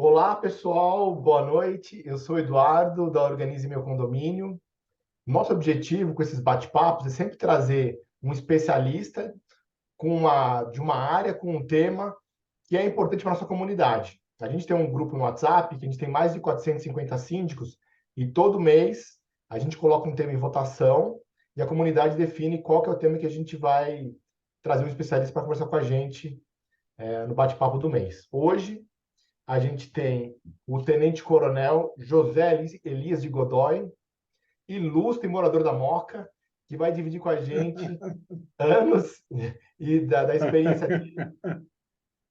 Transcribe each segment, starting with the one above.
Olá, pessoal, boa noite. Eu sou o Eduardo, da Organize Meu Condomínio. Nosso objetivo com esses bate-papos é sempre trazer um especialista de uma área, com um tema que é importante para a nossa comunidade. A gente tem um grupo no WhatsApp, que a gente tem mais de 450 síndicos, e todo mês a gente coloca um tema em votação e a comunidade define qual que é o tema que a gente vai trazer um especialista para conversar com a gente no bate-papo do mês. Hoje, a gente tem o Tenente-Coronel José Elias de Godoy, ilustre morador da Moca, que vai dividir com a gente anos e da experiência dele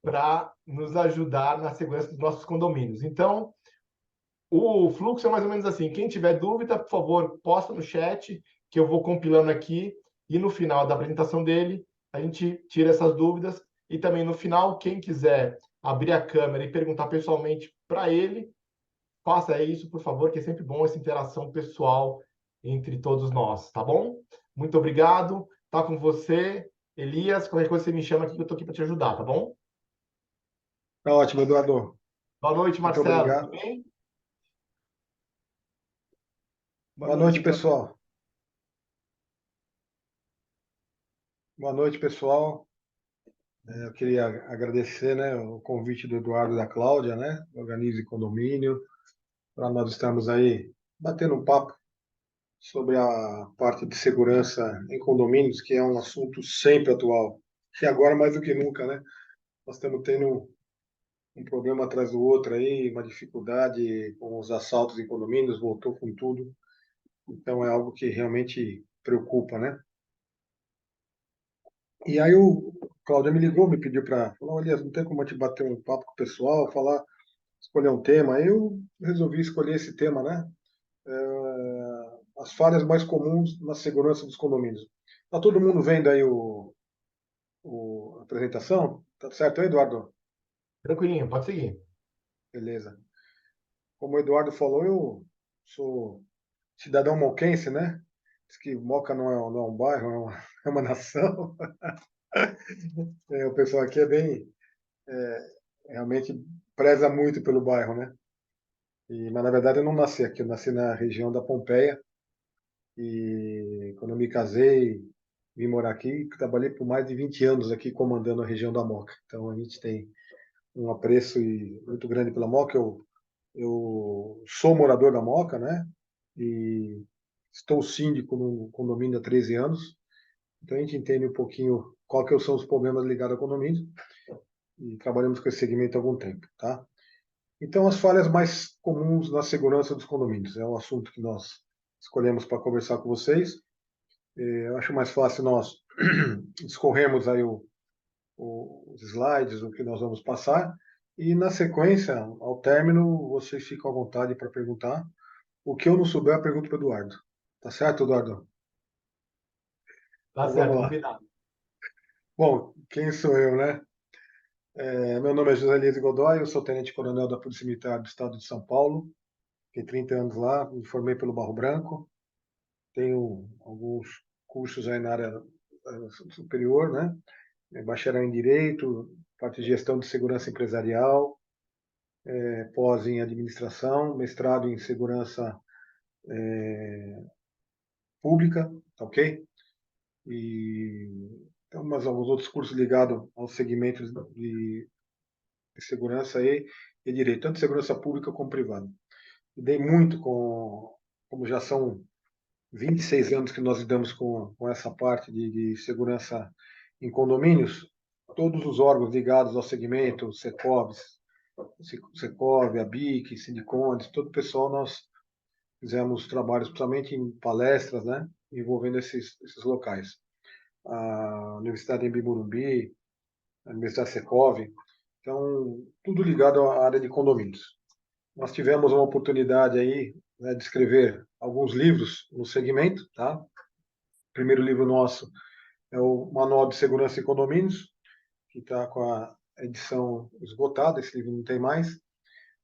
para nos ajudar na segurança dos nossos condomínios. Então, o fluxo é mais ou menos assim. Quem tiver dúvida, por favor, posta no chat, que eu vou compilando aqui, e no final da apresentação dele, a gente tira essas dúvidas. E também no final, quem quiser abrir a câmera e perguntar pessoalmente para ele, faça isso, por favor, que é sempre bom essa interação pessoal entre todos nós, tá bom? Muito obrigado. Tá com você, Elias. Qualquer coisa você me chama aqui que eu tô aqui para te ajudar, tá bom? Tá ótimo, Eduardo. Boa noite, Muito Marcelo. Tudo obrigado. bem? Boa noite, pessoal. Boa noite, pessoal. Eu queria agradecer, né, o convite do Eduardo e da Cláudia, né, do Organize Condomínio, para nós estarmos aí batendo um papo sobre a parte de segurança em condomínios, que é um assunto sempre atual. E agora mais do que nunca, né? Nós estamos tendo um problema atrás do outro aí, uma dificuldade com os assaltos em condomínios, voltou com tudo. Então é algo que realmente preocupa, né? E aí o Cláudio me ligou, me pediu para falar, olha, não tem como a gente bater um papo com o pessoal, falar, escolher um tema. Aí eu resolvi escolher esse tema, né? As falhas mais comuns na segurança dos condomínios. Tá todo mundo vendo aí a apresentação? Tá certo aí, Eduardo? Tranquilinho, pode seguir. Beleza. Como o Eduardo falou, eu sou cidadão moquense, né? Diz que Moca não é um bairro, é uma nação. O pessoal aqui é bem, realmente preza muito pelo bairro, né? Mas na verdade eu não nasci aqui, eu nasci na região da Pompeia e quando eu me casei, vim morar aqui, trabalhei por mais de 20 anos aqui comandando a região da Moca. Então a gente tem um apreço muito grande pela Moca. Eu sou morador da Moca, né? E estou síndico no condomínio há 13 anos. Então a gente entende um pouquinho qual que são os problemas ligados ao condomínio e trabalhamos com esse segmento há algum tempo, tá? Então, as falhas mais comuns na segurança dos condomínios é um assunto que nós escolhemos para conversar com vocês. Eu acho mais fácil nós discorrermos aí os slides, o que nós vamos passar, e na sequência, ao término, vocês ficam à vontade para perguntar. O que eu não souber, eu pergunto para o Eduardo. Tá certo, Eduardo? Tá Então certo, vamos lá. combinado. Bom, quem sou eu, né? Meu nome é José Elias Godoy, eu sou tenente-coronel da Polícia Militar do Estado de São Paulo. Fiquei 30 anos lá, me formei pelo Barro Branco. Tenho alguns cursos aí na área superior, né? Bacharel em Direito, parte de Gestão de Segurança Empresarial, pós em Administração, mestrado em Segurança Pública, tá ok? E então, mais alguns outros cursos ligados aos segmentos de segurança e direito, tanto segurança pública como privada. Lidei muito como já são 26 anos que nós lidamos com essa parte de segurança em condomínios, todos os órgãos ligados ao segmento, Secov, a BIC, Sindicondes, todo o pessoal, nós fizemos trabalhos, principalmente em palestras, né, envolvendo esses locais. A Universidade em Morumbi, a Universidade Secov, então, tudo ligado à área de condomínios. Nós tivemos uma oportunidade aí, né, de escrever alguns livros no segmento, tá? O primeiro livro nosso é o Manual de Segurança em Condomínios, que está com a edição esgotada, esse livro não tem mais.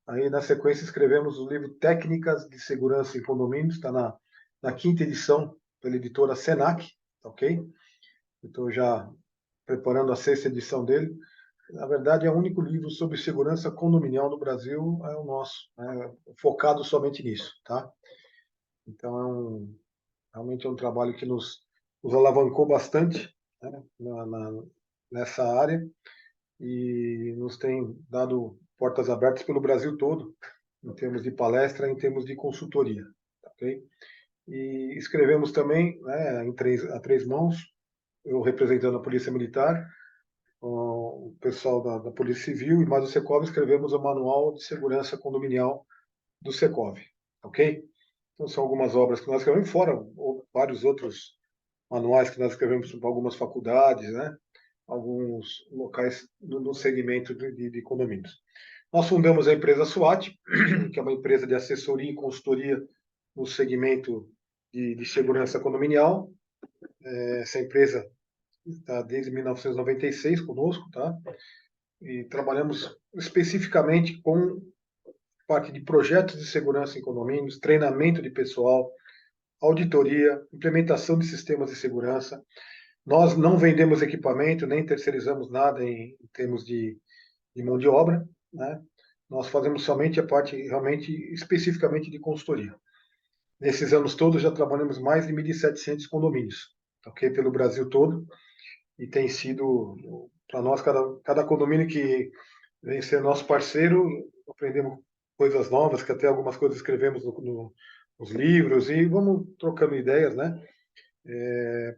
Aí, na sequência, escrevemos o livro Técnicas de Segurança em Condomínios, está na quinta edição pela editora Senac, tá ok? Estou já preparando a sexta edição dele. Na verdade, é o único livro sobre segurança condominial no Brasil, é o nosso, né, focado somente nisso, tá? Então, realmente é um trabalho que nos alavancou bastante, né, nessa área e nos tem dado portas abertas pelo Brasil todo, em termos de palestra, em termos de consultoria, tá, ok? E escrevemos também, né, a três mãos, eu representando a Polícia Militar, o pessoal da Polícia Civil e mais o Secov, escrevemos o Manual de Segurança Condominial do Secov, ok? Então são algumas obras que nós escrevemos, fora vários outros manuais que nós escrevemos para algumas faculdades, né? Alguns locais no segmento de condomínios. Nós fundamos a empresa SWAT, que é uma empresa de assessoria e consultoria no segmento de segurança condominial. Essa empresa está desde 1996 conosco, tá? E trabalhamos especificamente com parte de projetos de segurança em condomínios, treinamento de pessoal, auditoria, implementação de sistemas de segurança. Nós não vendemos equipamento, nem terceirizamos nada em termos de mão de obra, né? Nós fazemos somente a parte realmente especificamente de consultoria. Nesses anos todos já trabalhamos mais de 1.700 condomínios, ok? Pelo Brasil todo, e tem sido, para nós, cada condomínio que vem ser nosso parceiro, aprendemos coisas novas, que até algumas coisas escrevemos nos livros, e vamos trocando ideias, né?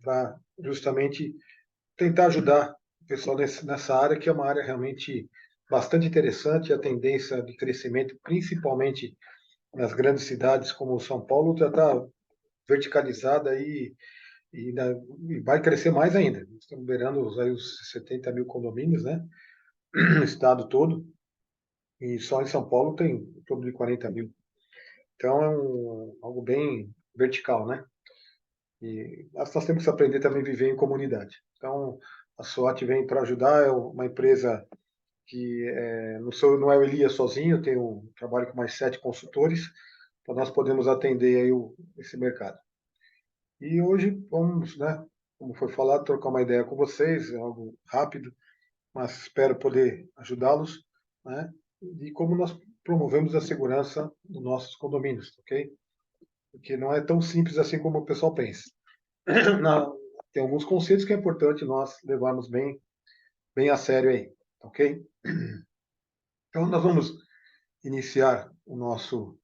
Para justamente tentar ajudar o pessoal nessa área, que é uma área realmente bastante interessante, a tendência de crescimento, principalmente nas grandes cidades como São Paulo, já está verticalizada e vai crescer mais ainda. Estamos beirando aí os 70 mil condomínios, né? No estado todo, e só em São Paulo tem em torno de 40 mil. Então é algo bem vertical, né? E nós temos que aprender também a viver em comunidade. Então a SWAT vem para ajudar, é uma empresa que não é o Elias sozinho, tem trabalho com mais 7 consultores, para nós podermos atender aí esse mercado. E hoje vamos, né, como foi falado, trocar uma ideia com vocês, é algo rápido, mas espero poder ajudá-los, né, de como nós promovemos a segurança nos nossos condomínios, ok? Porque não é tão simples assim como o pessoal pensa. Tem alguns conceitos que é importante nós levarmos bem a sério aí, ok? Então nós vamos iniciar o nosso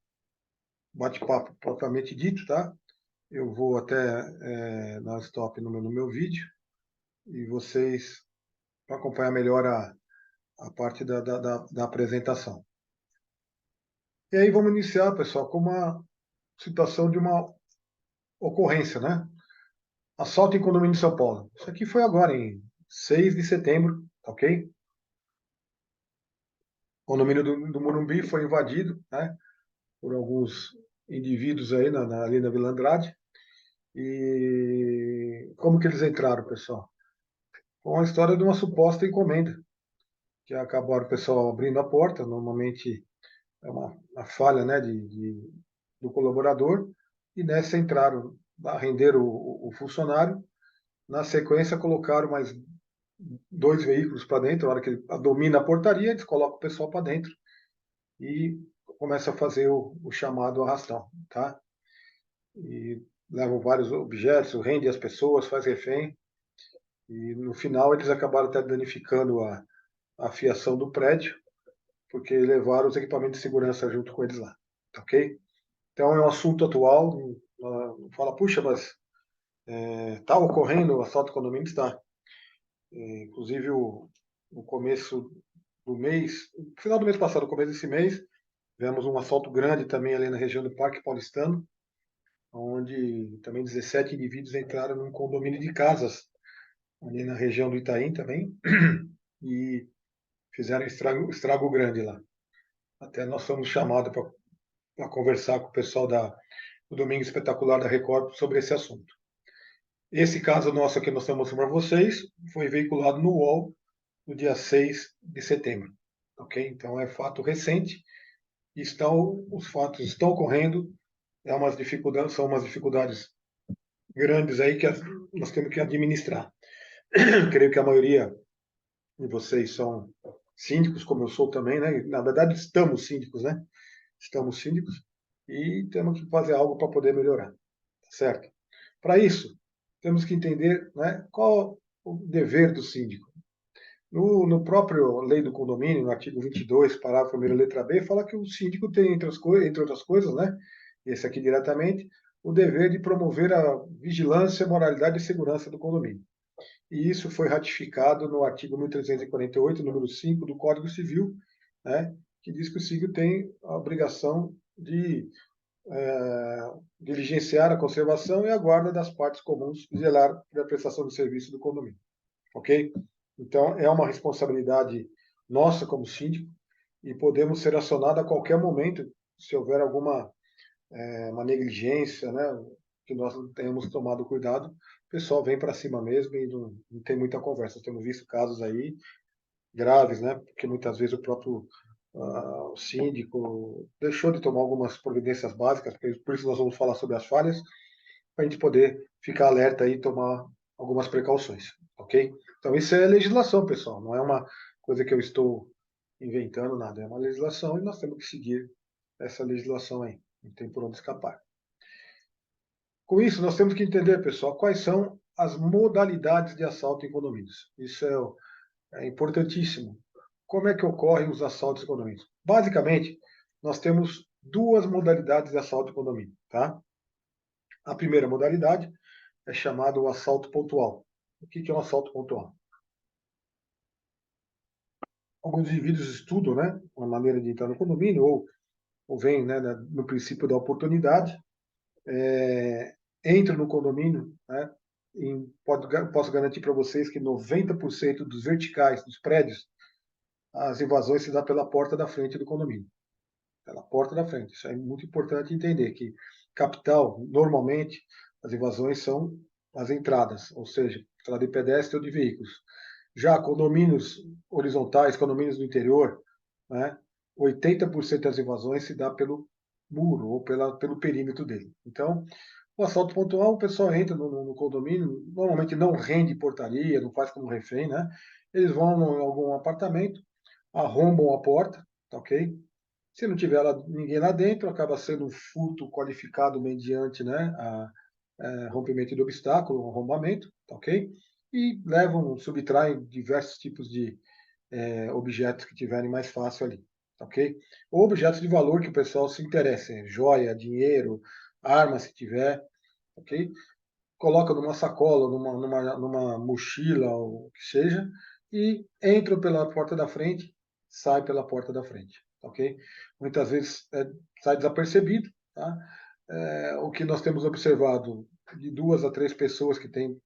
bate-papo propriamente dito, tá? Eu vou até dar stop no meu vídeo e vocês para acompanhar melhor a parte da apresentação. E aí vamos iniciar, pessoal, com uma situação de uma ocorrência, né? Assalto em condomínio de São Paulo. Isso aqui foi agora, em 6 de setembro, tá ok? O condomínio do Morumbi foi invadido, né? Por alguns indivíduos aí ali na Vila Andrade. E como que eles entraram, pessoal? Foi uma história de uma suposta encomenda, que acabaram o pessoal abrindo a porta, normalmente é uma falha, né, do colaborador, e nessa entraram, renderam o funcionário, na sequência colocaram mais 2 veículos para dentro, a hora que ele domina a portaria, eles colocam o pessoal para dentro e começa a fazer o chamado arrastão, tá? E levam vários objetos, rende as pessoas, faz refém, e no final eles acabaram até danificando a fiação do prédio, porque levaram os equipamentos de segurança junto com eles lá, tá ok? Então é um assunto atual, fala, puxa, mas está ocorrendo o assalto condomínio? Está. Inclusive, no começo do mês, no final do mês passado, no começo desse mês, tivemos um assalto grande também ali na região do Parque Paulistano, onde também 17 indivíduos entraram num condomínio de casas, ali na região do Itaim também, e fizeram estrago grande lá. Até nós fomos chamados para conversar com o pessoal do Domingo Espetacular da Record sobre esse assunto. Esse caso nosso aqui nós estamos mostrando para vocês foi veiculado no UOL no dia 6 de setembro. Ok? Então é fato recente. Os fatos estão ocorrendo. São umas dificuldades grandes aí que nós temos que administrar. Creio que a maioria e vocês são síndicos, como eu sou também, né? Na verdade, estamos síndicos, né? Estamos síndicos e temos que fazer algo para poder melhorar, tá certo? Para isso, temos que entender, né, qual o dever do síndico. No próprio Lei do Condomínio, no artigo 22, parágrafo 1º, letra B, fala que o síndico tem, entre outras coisas, né, esse aqui diretamente, o dever de promover a vigilância, moralidade e segurança do condomínio. E isso foi ratificado no artigo 1348, número 5 do Código Civil, né, que diz que o síndico tem a obrigação de diligenciar a conservação e a guarda das partes comuns e zelar pela prestação de serviço do condomínio. Ok? Então, é uma responsabilidade nossa como síndico e podemos ser acionados a qualquer momento se houver alguma uma negligência, né, que nós não tenhamos tomado cuidado, o pessoal vem para cima mesmo e não tem muita conversa. Temos visto casos aí graves, né, porque muitas vezes o próprio o síndico deixou de tomar algumas providências básicas, por isso nós vamos falar sobre as falhas, para a gente poder ficar alerta e tomar algumas precauções, ok? Então isso é legislação, pessoal, não é uma coisa que eu estou inventando nada, é uma legislação e nós temos que seguir essa legislação aí, não tem por onde escapar. Com isso, nós temos que entender, pessoal, quais são as modalidades de assalto em condomínios. Isso é importantíssimo. Como é que ocorrem os assaltos em condomínios? Basicamente, nós temos duas modalidades de assalto em condomínio, tá? A primeira modalidade é chamado o assalto pontual. O que é um assalto pontual? Alguns indivíduos estudam, né, uma maneira de entrar no condomínio ou vêm, né, no princípio da oportunidade, entram no condomínio, né, posso garantir para vocês que 90% dos verticais dos prédios, as invasões se dá pela porta da frente do condomínio. Pela porta da frente. Isso é muito importante entender que capital, normalmente, as invasões são as entradas, ou seja, entrada de pedestre ou de veículos. Já condomínios horizontais, condomínios do interior, né, 80% das invasões se dá pelo muro ou pelo perímetro dele. Então, o assalto pontual, o pessoal entra no condomínio, normalmente não rende portaria, não faz como refém, né? Eles vão em algum apartamento, arrombam a porta, tá ok? Se não tiver ninguém lá dentro, acaba sendo um furto qualificado mediante, né, rompimento de obstáculo, um arrombamento, tá ok? E levam, subtraem diversos tipos de objetos que tiverem mais fácil ali, tá ok? Ou objetos de valor que o pessoal se interesse, joia, dinheiro, arma se tiver, ok? Coloca numa sacola, numa mochila, ou o que seja, e entram pela porta da frente, sai pela porta da frente, ok? Muitas vezes sai desapercebido, tá? O que nós temos observado de 2 a 3 pessoas que têm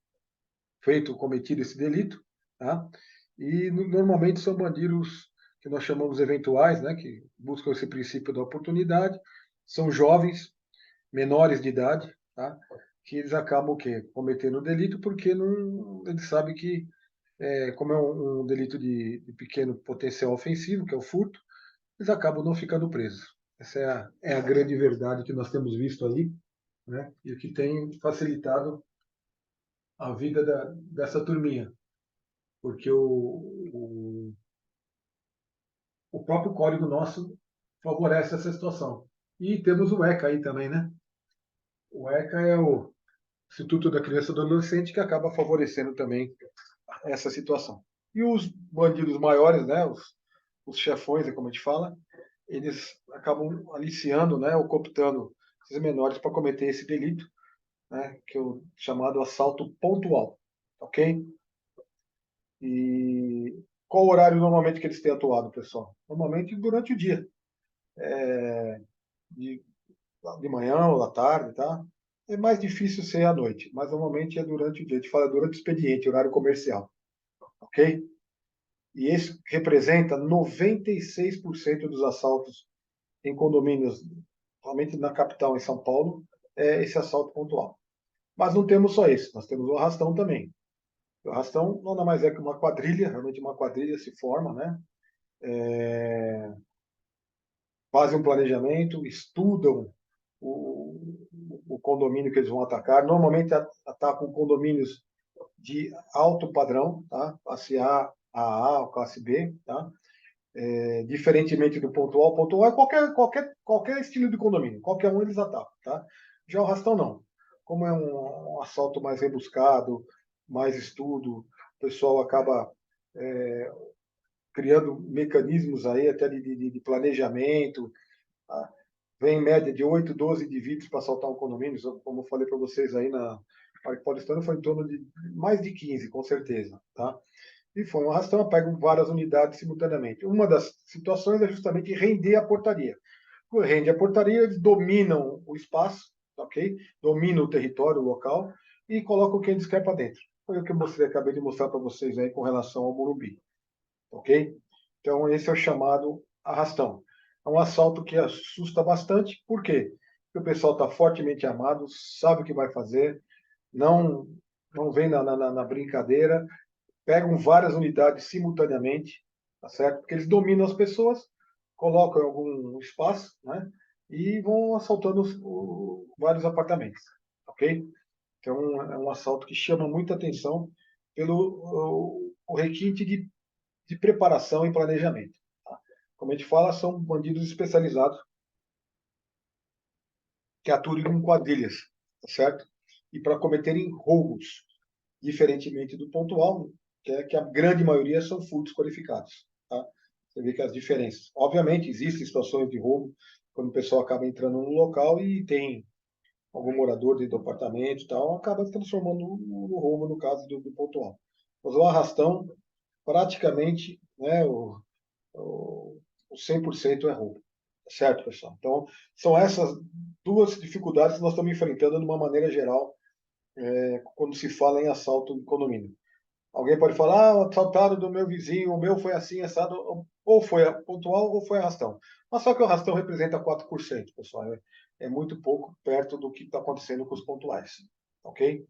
cometido esse delito, tá? E normalmente são bandidos que nós chamamos eventuais, né? Que buscam esse princípio da oportunidade, são jovens, menores de idade, tá? Que eles acabam o quê? Cometendo o delito porque não, eles sabem que, como é um delito de pequeno potencial ofensivo, que é o furto, eles acabam não ficando presos. Essa é a grande verdade que nós temos visto aí, né? E o que tem facilitado a vida dessa turminha, porque o próprio código nosso favorece essa situação. E temos o ECA aí também, né? O ECA é o Instituto da Criança e do Adolescente, que acaba favorecendo também essa situação. E os bandidos maiores, né, os chefões, como a gente fala, eles acabam aliciando, né, ou cooptando esses menores para cometer esse delito, né, que é o chamado assalto pontual, ok? E qual o horário normalmente que eles têm atuado, pessoal? Normalmente durante o dia, de, de manhã ou à tarde, tá? É mais difícil ser à noite, mas normalmente é durante o dia. A gente fala durante o expediente, horário comercial, ok? E esse representa 96% dos assaltos em condomínios, somente na capital, em São Paulo, é esse assalto pontual. Mas não temos só isso, nós temos o arrastão também. O arrastão nada mais é que uma quadrilha, realmente uma quadrilha se forma, né? Fazem um planejamento, estudam o condomínio que eles vão atacar. Normalmente atacam condomínios de alto padrão, tá? Classe A, AA ou classe B, tá? Diferentemente do pontual, pontual é qualquer estilo de condomínio, qualquer um eles atacam, tá? Já o rastão não. Como é um assalto mais rebuscado, mais estudo, o pessoal acaba criando mecanismos aí até de planejamento, tá? Vem em média de 8, 12 indivíduos para assaltar um condomínio, como eu falei para vocês aí na Parque Paulistano, foi em torno de mais de 15, com certeza, tá? E foi um arrastão, pegam várias unidades simultaneamente. Uma das situações é justamente render a portaria. Quando rende a portaria, eles dominam o espaço, ok? Dominam o território, o local, e colocam quem eles querem para dentro. Foi o que eu mostrei, acabei de mostrar para vocês aí com relação ao Morumbi, ok? Então, esse é o chamado arrastão. É um assalto que assusta bastante, por quê? Porque o pessoal está fortemente armado, sabe o que vai fazer, não, não vem na brincadeira, pegam várias unidades simultaneamente, tá certo? Porque eles dominam as pessoas, colocam em algum espaço, né? E vão assaltando vários apartamentos, ok? Então é um assalto que chama muita atenção pelo o requinte de preparação e planejamento. Tá? Como a gente fala, são bandidos especializados que atuam em quadrilhas, tá certo? E para cometerem roubos, diferentemente do pontual, que é que a grande maioria são furtos qualificados. Tá? Você vê que as diferenças. Obviamente, existem situações de roubo, quando o pessoal acaba entrando no local e tem algum morador dentro do apartamento e tal, acaba se transformando no roubo, no caso do pontual. Mas o arrastão, praticamente, né, o 100% é roubo. Certo, pessoal? Então, são essas duas dificuldades que nós estamos enfrentando de uma maneira geral quando se fala em assalto em condomínio. Alguém pode falar, ah, assaltaram do meu vizinho, o meu foi assim, assado, ou foi pontual ou foi arrastão. Mas só que o arrastão representa 4%, pessoal. É muito pouco perto do que está acontecendo com os pontuais. Ok?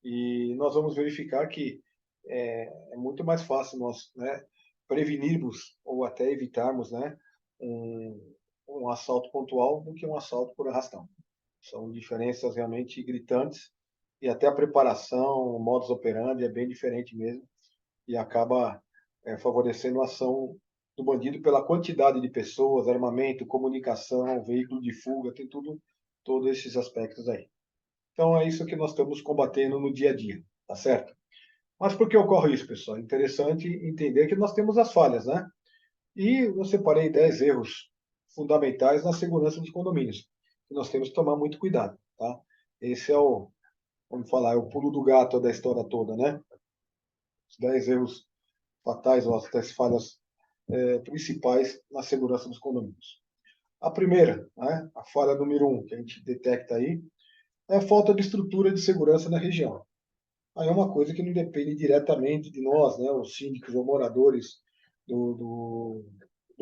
E nós vamos verificar que é muito mais fácil nós, né, prevenirmos ou até evitarmos, né, um assalto pontual do que um assalto por arrastão. São diferenças realmente gritantes e até a preparação, o modus operandi é bem diferente mesmo e acaba favorecendo a ação do bandido pela quantidade de pessoas, armamento, comunicação, veículo de fuga, tem tudo, todos esses aspectos aí. Então é isso que nós estamos combatendo no dia a dia, tá certo? Mas por que ocorre isso, pessoal? É interessante entender que nós temos as falhas, né? E eu separei 10 erros fundamentais na segurança dos condomínios, que nós temos que tomar muito cuidado, tá? Esse é o, vamos falar, é o pulo do gato da história toda, né? Os 10 erros fatais, ou as 10 falhas principais na segurança dos condomínios. A primeira, né, a falha número 1, que a gente detecta aí, é a falta de estrutura de segurança na região. Aí é uma coisa que não depende diretamente de nós, né, os síndicos ou moradores do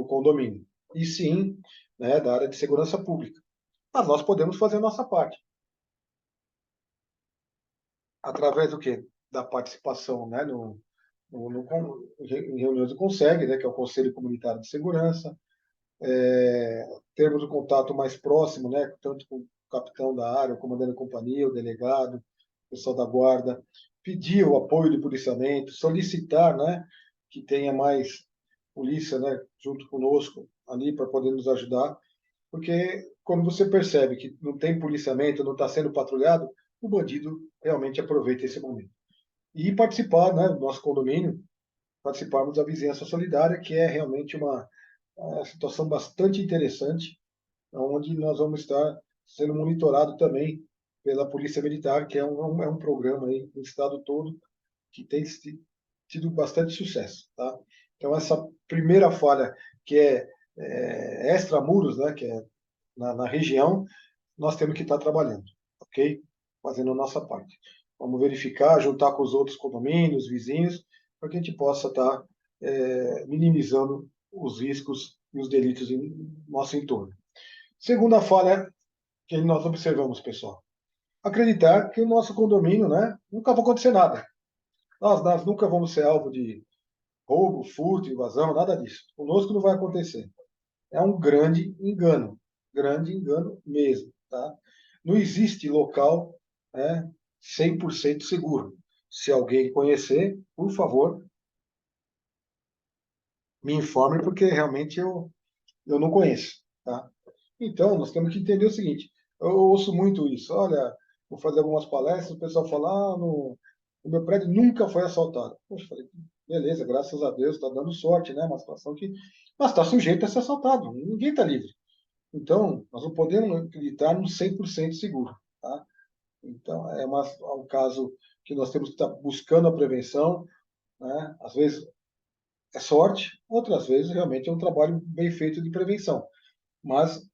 condomínio, e sim, né, da área de segurança pública. Mas nós podemos fazer a nossa parte. Através do quê? Da participação, né, em reuniões do CONSEG, né, que é o Conselho Comunitário de Segurança, termos um contato mais próximo, né, tanto com o capitão da área, o comandante da companhia, o delegado, o pessoal da guarda, pedir o apoio de policiamento, solicitar, né, que tenha mais polícia, né, junto conosco ali para poder nos ajudar, porque quando você percebe que não tem policiamento, não está sendo patrulhado, o bandido realmente aproveita esse momento. E participar, né, do nosso condomínio, participarmos da vizinhança solidária, que é realmente uma situação bastante interessante, onde nós vamos estar sendo monitorado também pela Polícia Militar, que é um programa aí no estado todo que tem tido bastante sucesso. Tá? Então, essa primeira falha, que é extramuros, né, que é na região, nós temos que estar trabalhando, ok? Fazendo a nossa parte. Vamos verificar, juntar com os outros condomínios, vizinhos, para que a gente possa estar minimizando os riscos e os delitos em nosso entorno. Segunda falha que nós observamos, pessoal. Acreditar que o nosso condomínio, né, nunca vai acontecer nada. Nós nunca vamos ser alvo de roubo, furto, invasão, nada disso. Conosco não vai acontecer. É um grande engano mesmo. Tá? Não existe local, né, 100% seguro. Se alguém conhecer, por favor, me informem, porque realmente eu não conheço, tá? Então, nós temos que entender o seguinte, eu ouço muito isso, olha, vou fazer algumas palestras, o pessoal fala, o meu prédio nunca foi assaltado. Poxa, eu falei, beleza, graças a Deus, está dando sorte, né? Uma situação que... Mas está sujeito a ser assaltado, ninguém está livre. Então, nós não podemos acreditar no 100% seguro, tá? Então, é um caso que nós temos que estar buscando a prevenção, né? Às vezes é sorte, outras vezes realmente é um trabalho bem feito de prevenção. Mas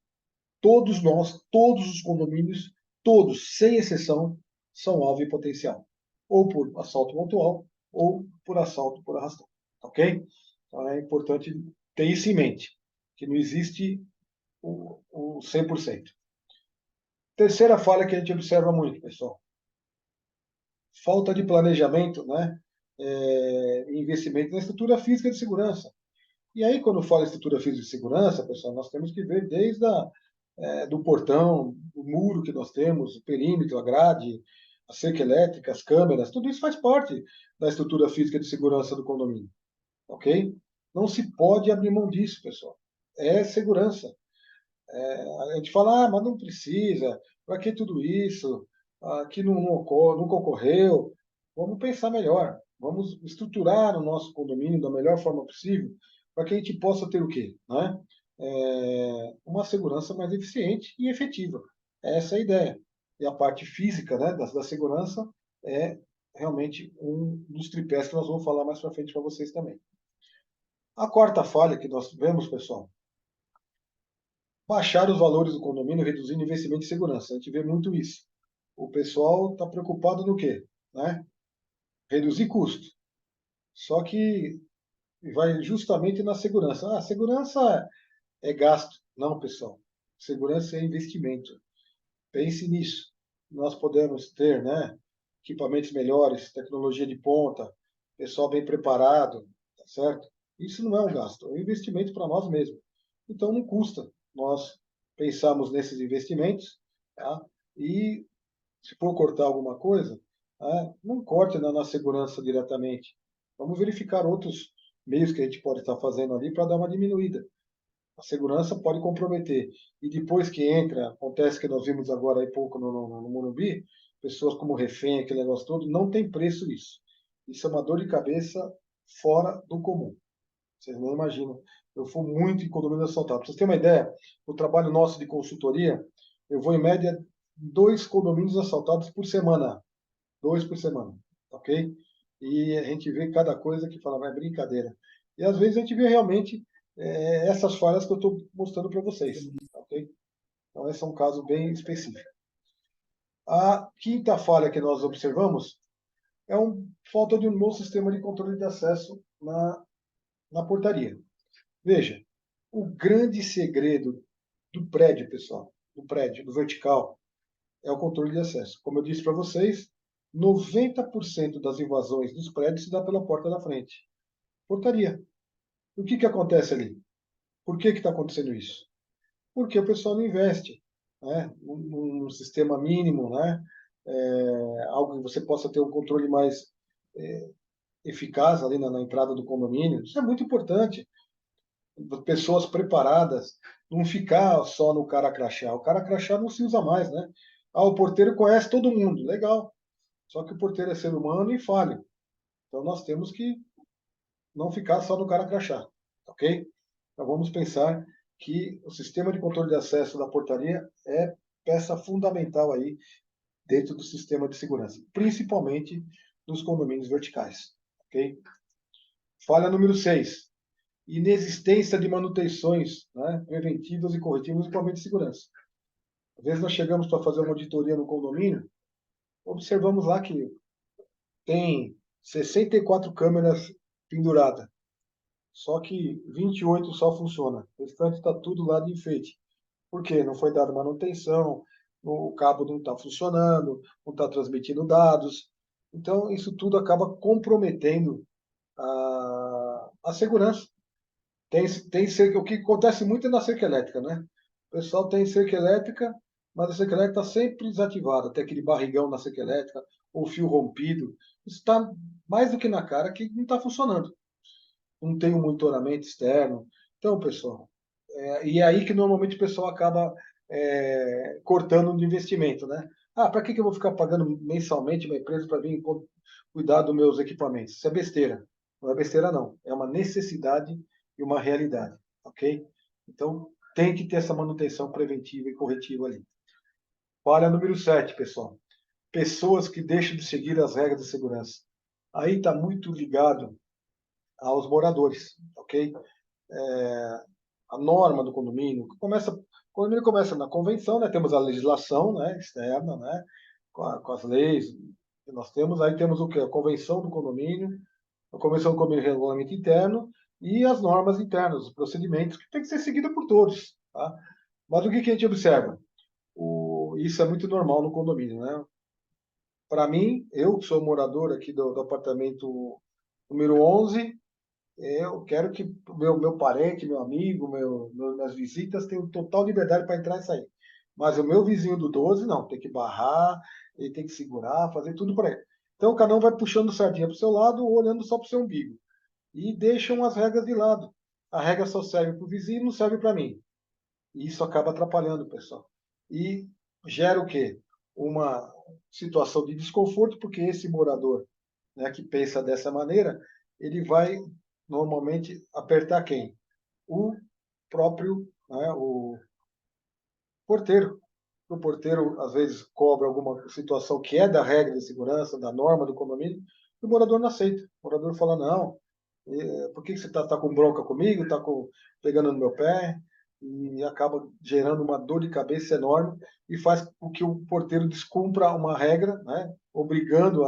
todos nós, todos os condomínios, todos, sem exceção, são alvo em potencial. Ou por assalto pontual, ou por assalto por arrastão. Ok? Então é importante ter isso em mente, que não existe o 100%. Terceira falha que a gente observa muito, pessoal. Falta de planejamento, né? Investimento na estrutura física de segurança. E aí, quando fala em estrutura física de segurança, pessoal, nós temos que ver desde do portão, o muro que nós temos, o perímetro, a grade, a cerca elétrica, as câmeras, tudo isso faz parte da estrutura física de segurança do condomínio, ok? Não se pode abrir mão disso, pessoal. É segurança. A gente fala, mas não precisa, para que tudo isso? Aqui nunca ocorreu. Vamos pensar melhor. Vamos estruturar o nosso condomínio da melhor forma possível para que a gente possa ter o quê? Né? Uma segurança mais eficiente e efetiva. Essa é a ideia. E a parte física, né, da segurança é realmente um dos tripés que nós vamos falar mais para frente para vocês também. A quarta falha que nós vemos, pessoal, baixar os valores do condomínio, reduzindo investimento em segurança. A gente vê muito isso. O pessoal está preocupado no quê? Né? Reduzir custo. Só que vai justamente na segurança. Segurança é gasto. Não, pessoal. Segurança é investimento. Pense nisso. Nós podemos ter, né, equipamentos melhores, tecnologia de ponta, pessoal bem preparado, tá certo? Isso não é um gasto, é um investimento para nós mesmos. Então não custa nós pensarmos nesses investimentos, tá? E se for cortar alguma coisa, não corte na segurança diretamente. Vamos verificar outros meios que a gente pode estar fazendo ali para dar uma diminuída. A segurança pode comprometer. E depois que entra, acontece que nós vimos agora aí pouco no Morumbi, pessoas como refém, aquele negócio todo, não tem preço isso. Isso é uma dor de cabeça fora do comum. Vocês não imaginam. Eu fui muito em condomínio assaltado. Para vocês terem uma ideia, o trabalho nosso de consultoria, eu vou em média 2 condomínios assaltados por semana. 2 por semana, ok? E a gente vê cada coisa que fala, é brincadeira. E às vezes a gente vê realmente essas falhas que eu estou mostrando para vocês, ok? Então esse é um caso bem específico. A quinta falha que nós observamos é falta de um novo sistema de controle de acesso na portaria. Veja, o grande segredo do prédio, pessoal, do prédio, do vertical, é o controle de acesso. Como eu disse para vocês, 90% das invasões dos prédios se dá pela porta da frente. Portaria. O que acontece ali? Por que está acontecendo isso? Porque o pessoal não investe, né? Num sistema mínimo, né? Algo que você possa ter um controle mais eficaz ali na entrada do condomínio. Isso é muito importante. Pessoas preparadas, não ficar só no cara crachá. O cara crachá não se usa mais, né? O porteiro conhece todo mundo, legal. Só que o porteiro é ser humano e falha. Então nós temos que não ficar só no cara crachá, ok? Então vamos pensar que o sistema de controle de acesso da portaria é peça fundamental aí dentro do sistema de segurança, principalmente nos condomínios verticais, ok? Falha número 6, inexistência de manutenções, né, preventivas e corretivas no equipamento de segurança. Às vezes nós chegamos para fazer uma auditoria no condomínio, observamos lá que tem 64 câmeras penduradas, só que 28 só funciona. O restante está tudo lá de enfeite. Por quê? Não foi dada manutenção, o cabo não está funcionando, não está transmitindo dados. Então, isso tudo acaba comprometendo a segurança. O que acontece muito é na cerca elétrica, né? O pessoal tem cerca elétrica, mas a cerca elétrica está sempre desativada. Tem aquele barrigão na cerca elétrica, ou fio rompido. Isso está mais do que na cara que não está funcionando. não tem um monitoramento externo. Então, pessoal, e é aí que normalmente o pessoal acaba cortando de investimento, né? Ah, para que eu vou ficar pagando mensalmente uma empresa para vir cuidar dos meus equipamentos? Isso é besteira. Não é besteira, não. É uma necessidade e uma realidade, ok? Então, tem que ter essa manutenção preventiva e corretiva ali. Falha número 7, pessoal. Pessoas que deixam de seguir as regras de segurança. Aí está muito ligado aos moradores, ok? A norma do condomínio começa, o condomínio começa na convenção, né? Temos a legislação, né, externa, né, com as leis que nós temos. Aí temos o que? A convenção do condomínio, a convenção do condomínio, regulamento interno e as normas internas, os procedimentos que tem que ser seguido por todos, tá? Mas o que a gente observa? Isso é muito normal no condomínio, né? Para mim, eu que sou morador aqui do apartamento número 11, eu quero que meu parente, meu amigo, minhas visitas tenham total liberdade para entrar e sair. Mas o meu vizinho do 12, não, tem que barrar, ele tem que segurar, fazer tudo para ele. Então, cada um vai puxando sardinha para o seu lado, olhando só para o seu umbigo. E deixam as regras de lado. A regra só serve para o vizinho, não serve para mim. E isso acaba atrapalhando o pessoal. E gera o quê? Uma situação de desconforto, porque esse morador, né, que pensa dessa maneira, ele vai normalmente apertar quem? O próprio, né, o porteiro. O porteiro, às vezes, cobra alguma situação que é da regra de segurança, da norma do condomínio, e o morador não aceita. O morador fala, não, por que você está com bronca comigo, está pegando no meu pé, e acaba gerando uma dor de cabeça enorme e faz com que o porteiro descumpra uma regra, né, obrigando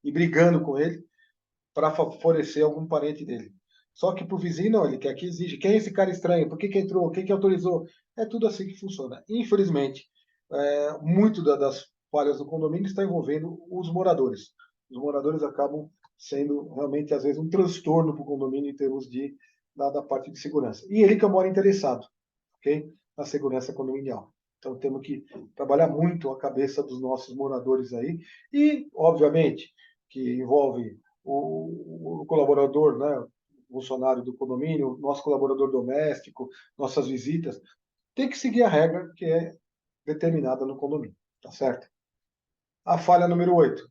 e brigando com ele para favorecer algum parente dele. Só que para o vizinho, não, ele quer que exige. Quem é esse cara estranho? Por que entrou? Quem que autorizou? É tudo assim que funciona. Infelizmente, muito das falhas do condomínio está envolvendo os moradores. Os moradores acabam sendo realmente, às vezes, um transtorno para o condomínio em termos da parte de segurança. E ele que é o maior interessado, ok? Na segurança condominial. Então, temos que trabalhar muito a cabeça dos nossos moradores aí. E, obviamente, que envolve o colaborador, né, o funcionário do condomínio, nosso colaborador doméstico, nossas visitas, tem que seguir a regra que é determinada no condomínio, tá certo? A falha número 8,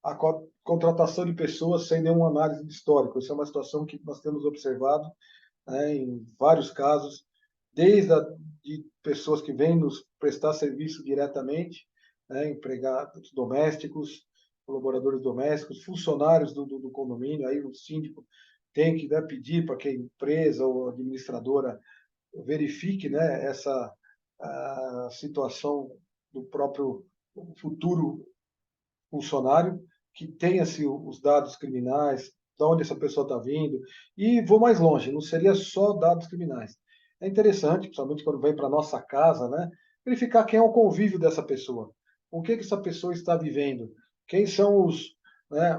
a contratação de pessoas sem nenhuma análise de histórico. Isso é uma situação que nós temos observado, né, em vários casos, desde de pessoas que vêm nos prestar serviço diretamente, né, empregados domésticos, colaboradores domésticos, funcionários do condomínio, aí o síndico tem que, né, pedir para que a empresa ou a administradora verifique, né, essa a situação do próprio futuro funcionário, que tenha-se os dados criminais, de onde essa pessoa está vindo, e vou mais longe, não seria só dados criminais. É interessante, principalmente quando vem para a nossa casa, né, verificar quem é o convívio dessa pessoa, o que essa pessoa está vivendo, quem são né,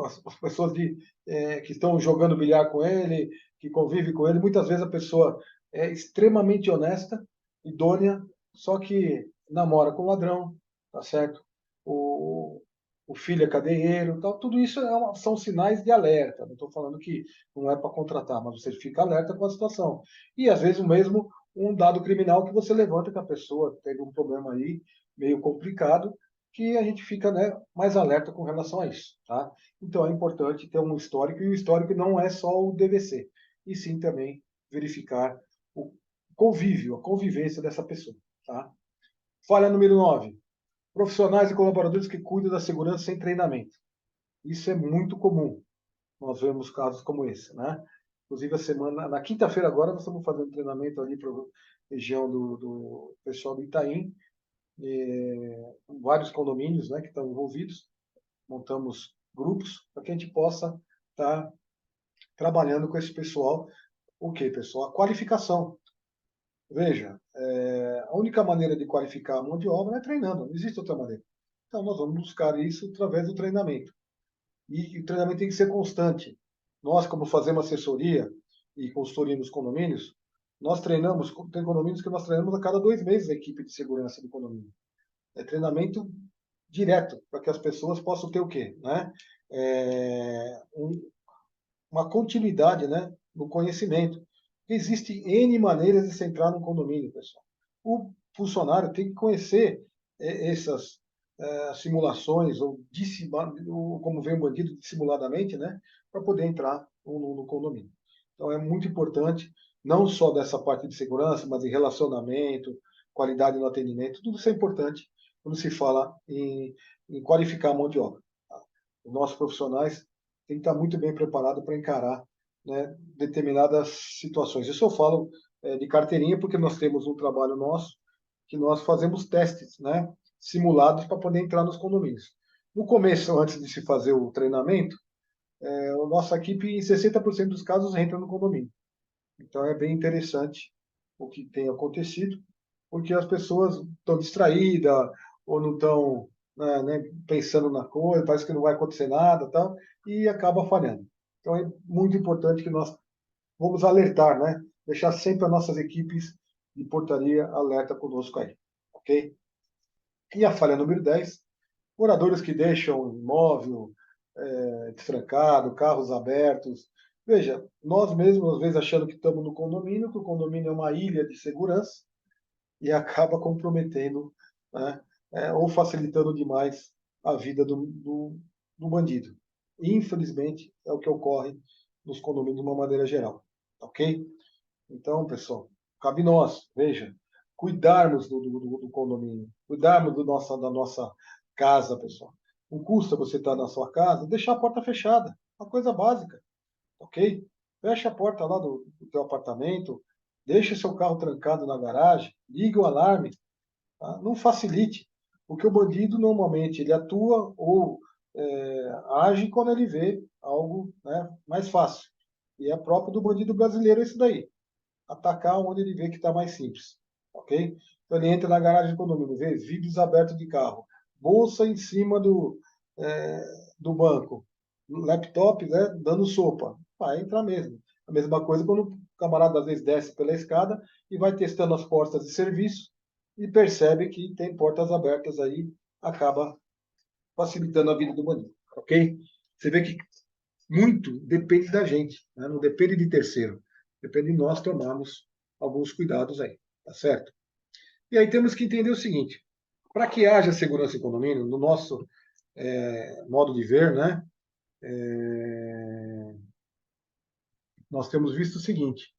as pessoas que estão jogando bilhar com ele, que convivem com ele. Muitas vezes a pessoa é extremamente honesta, idônea, só que namora com ladrão, tá certo? O, o filho é cadeieiro, tal. Tudo isso são sinais de alerta. Não estou falando que não é para contratar, mas você fica alerta com a situação. E às vezes mesmo um dado criminal que você levanta que a pessoa teve um problema aí meio complicado, que a gente fica, né, mais alerta com relação a isso, tá? Então é importante ter um histórico, e o histórico não é só o DVC, e sim também verificar o convívio, a convivência dessa pessoa, tá? Falha número 9, profissionais e colaboradores que cuidam da segurança sem treinamento. Isso é muito comum. Nós vemos casos como esse, né? Inclusive, na quinta-feira agora, nós estamos fazendo treinamento ali para a região do pessoal do Itaim, vários condomínios, né, que estão envolvidos. Montamos grupos para que a gente possa estar trabalhando com esse pessoal. O que, pessoal? A qualificação. Veja, a única maneira de qualificar a mão de obra é treinando, não existe outra maneira. Então, nós vamos buscar isso através do treinamento. E o treinamento tem que ser constante. Nós, como fazemos assessoria e consultoria nos condomínios, nós treinamos, tem condomínios que nós treinamos a cada 2 meses a equipe de segurança do condomínio. É treinamento direto, para que as pessoas possam ter o quê? Né? Um uma continuidade, né, no conhecimento. Existem N maneiras de se entrar num condomínio, pessoal. O funcionário tem que conhecer essas simulações, ou como vem o bandido dissimuladamente, né, para poder entrar no condomínio. Então é muito importante, não só dessa parte de segurança, mas de relacionamento, qualidade no atendimento, tudo isso é importante quando se fala em qualificar a mão de obra. Tá? Os nossos profissionais têm que estar muito bem preparados para encarar, né, determinadas situações. Isso eu falo de carteirinha porque nós temos um trabalho nosso que nós fazemos testes, né, simulados para poder entrar nos condomínios. No começo, antes de se fazer o treinamento, a nossa equipe, em 60% dos casos, entra no condomínio. Então, é bem interessante o que tem acontecido, porque as pessoas estão distraídas ou não estão pensando na coisa, parece que não vai acontecer nada, tal, e acaba falhando. Então, é muito importante que nós vamos alertar, né? Deixar sempre as nossas equipes de portaria alerta conosco aí, ok? E a falha número 10, moradores que deixam imóvel destrancado, carros abertos. Veja, nós mesmos, às vezes, achando que estamos no condomínio, que o condomínio é uma ilha de segurança e acaba comprometendo, né, ou facilitando demais a vida do bandido. Infelizmente, é o que ocorre nos condomínios de uma maneira geral. Ok? Então, pessoal, cabe nós, veja, cuidarmos do condomínio, cuidarmos da nossa casa, pessoal. Não custa você estar na sua casa, deixar a porta fechada, uma coisa básica, ok? Fecha a porta lá do teu apartamento, deixa o seu carro trancado na garagem, liga o alarme, tá? Não facilite, porque o bandido normalmente ele atua ou age quando ele vê algo, né, mais fácil. E é próprio do bandido brasileiro isso daí, atacar onde ele vê que está mais simples, ok? Então ele entra na garagem do condomínio, vê vidros abertos de carro, bolsa em cima do banco, laptop, né, dando sopa, vai entrar mesmo. A mesma coisa quando o camarada às vezes desce pela escada e vai testando as portas de serviço e percebe que tem portas abertas aí, acaba facilitando a vida do bandido, ok? Você vê que muito depende da gente, né? Não depende de terceiro. Depende de nós tomarmos alguns cuidados aí, tá certo? E aí temos que entender o seguinte: para que haja segurança em condomínio, no nosso modo de ver, né, nós temos visto o seguinte,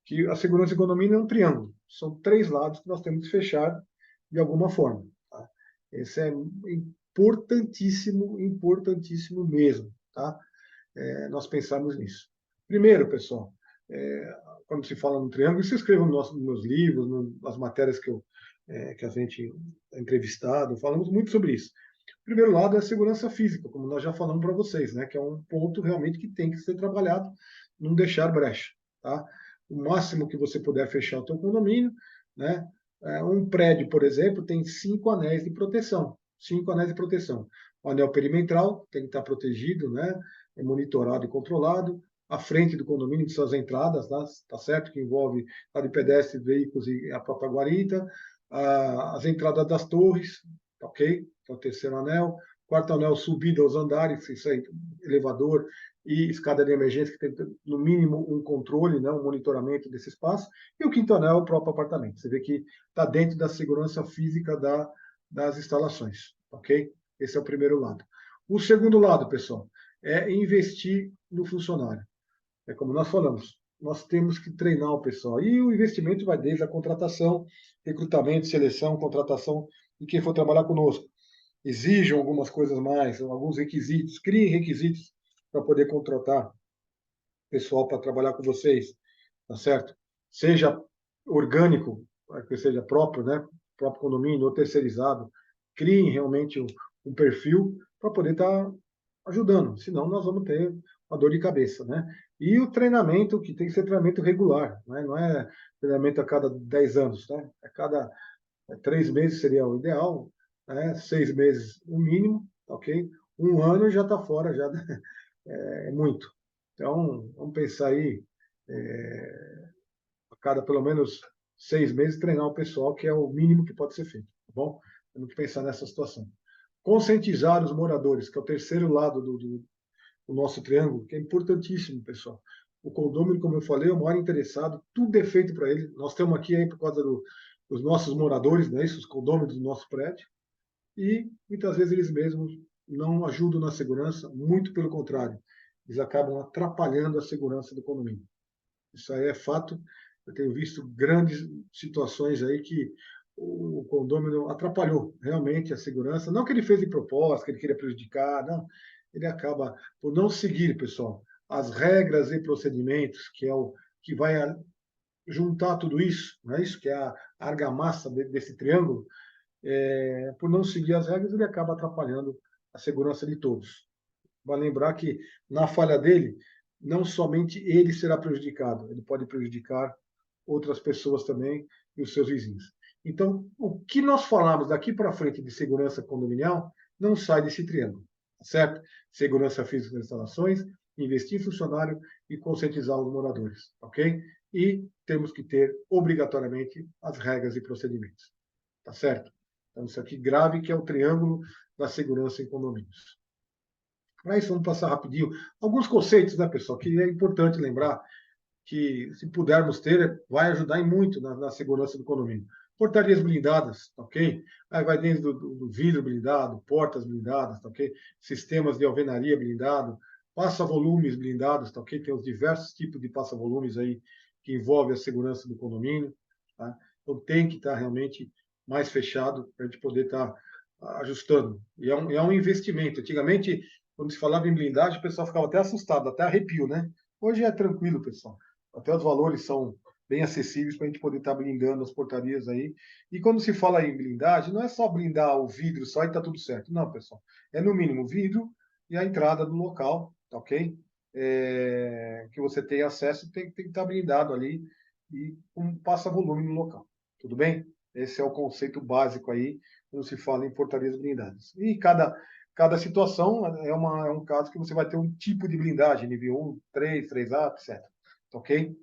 que a segurança em condomínio é um triângulo. São três lados que nós temos que fechar de alguma forma. Tá? Esse é importantíssimo, importantíssimo mesmo. Tá? Nós pensarmos nisso. Primeiro, pessoal, quando se fala no triângulo, se escreva nos meus livros, nas matérias que a gente é entrevistado, falamos muito sobre isso. O primeiro lado é a segurança física, como nós já falamos para vocês, né, que é um ponto realmente que tem que ser trabalhado, não deixar brecha. Tá? O máximo que você puder fechar o teu condomínio, né, um prédio, por exemplo, tem 5 anéis de proteção. 5 anéis de proteção. O anel perimetral tem que estar protegido, né, monitorado e controlado. A frente do condomínio, de suas entradas, tá certo? Que envolve a de pedestres, veículos e a própria guarita. As entradas das torres, ok? Que é o terceiro anel. Quarto anel, subida aos andares, isso aí, elevador e escada de emergência, que tem no mínimo um controle, né, um monitoramento desse espaço. E o quinto anel é o próprio apartamento. Você vê que está dentro da segurança física das instalações, ok? Esse é o primeiro lado. O segundo lado, pessoal, é investir no funcionário. É como nós falamos, nós temos que treinar o pessoal. E o investimento vai desde a contratação, recrutamento, seleção, contratação de quem for trabalhar conosco. Exijam algumas coisas mais, alguns requisitos, criem requisitos para poder contratar pessoal para trabalhar com vocês, tá certo? Seja orgânico, que seja próprio, né? Próprio condomínio ou terceirizado, criem realmente um perfil para poder estar ajudando, senão nós vamos ter uma dor de cabeça, né? E o treinamento, que tem que ser treinamento regular, né? Não é treinamento a cada 10 anos, né? A cada 3 meses seria o ideal, né? 6 meses o mínimo, ok? Um ano já está fora, já é muito. Então, vamos pensar aí, a cada pelo menos 6 meses, treinar o pessoal, que é o mínimo que pode ser feito, tá bom? Temos que pensar nessa situação. Conscientizar os moradores, que é o terceiro lado o nosso triângulo, que é importantíssimo, pessoal. O condômino, como eu falei, é o maior interessado, tudo é feito para ele. Nós estamos aqui aí por causa dos nossos moradores, né, isso, os condôminos do nosso prédio, e muitas vezes eles mesmos não ajudam na segurança, muito pelo contrário, eles acabam atrapalhando a segurança do condomínio. Isso aí é fato. Eu tenho visto grandes situações aí que o condômino atrapalhou realmente a segurança. Não que ele fez de propósito, que ele queria prejudicar, não. Ele acaba por não seguir, pessoal, as regras e procedimentos, que é o que vai juntar tudo isso, não é isso? Que é a argamassa desse triângulo. Por não seguir as regras, ele acaba atrapalhando a segurança de todos. Vai lembrar que, na falha dele, não somente ele será prejudicado, ele pode prejudicar outras pessoas também e os seus vizinhos. Então, o que nós falamos daqui para frente de segurança condominial não sai desse triângulo, tá certo? Segurança física das instalações, investir em funcionário e conscientizar os moradores, ok? E temos que ter, obrigatoriamente, as regras e procedimentos, tá certo? Então, isso aqui grave, que é o triângulo da segurança em condomínios. Para isso, vamos passar rapidinho alguns conceitos, né, pessoal, que é importante lembrar que, se pudermos ter, vai ajudar em muito na segurança do condomínio. Portarias blindadas, tá ok? Aí vai desde do vidro blindado, portas blindadas, tá ok? Sistemas de alvenaria blindado, passa-volumes blindados, tá ok? Tem os diversos tipos de passa-volumes aí que envolvem a segurança do condomínio, tá? Então tem que estar realmente mais fechado para a gente poder estar ajustando. E é um investimento. Antigamente, quando se falava em blindagem, o pessoal ficava até assustado, até arrepio, né? Hoje é tranquilo, pessoal. Até os valores são bem acessíveis para a gente poder estar blindando as portarias aí. E quando se fala em blindagem, não é só blindar o vidro só e está tudo certo. Não, pessoal. É no mínimo vidro e a entrada do local, tá ok? Que você tem acesso tem que estar blindado ali e um passa-volume no local. Tudo bem? Esse é o conceito básico aí quando se fala em portarias blindadas. E cada situação é um caso que você vai ter um tipo de blindagem, nível 1, 3, 3A, etc. Ok?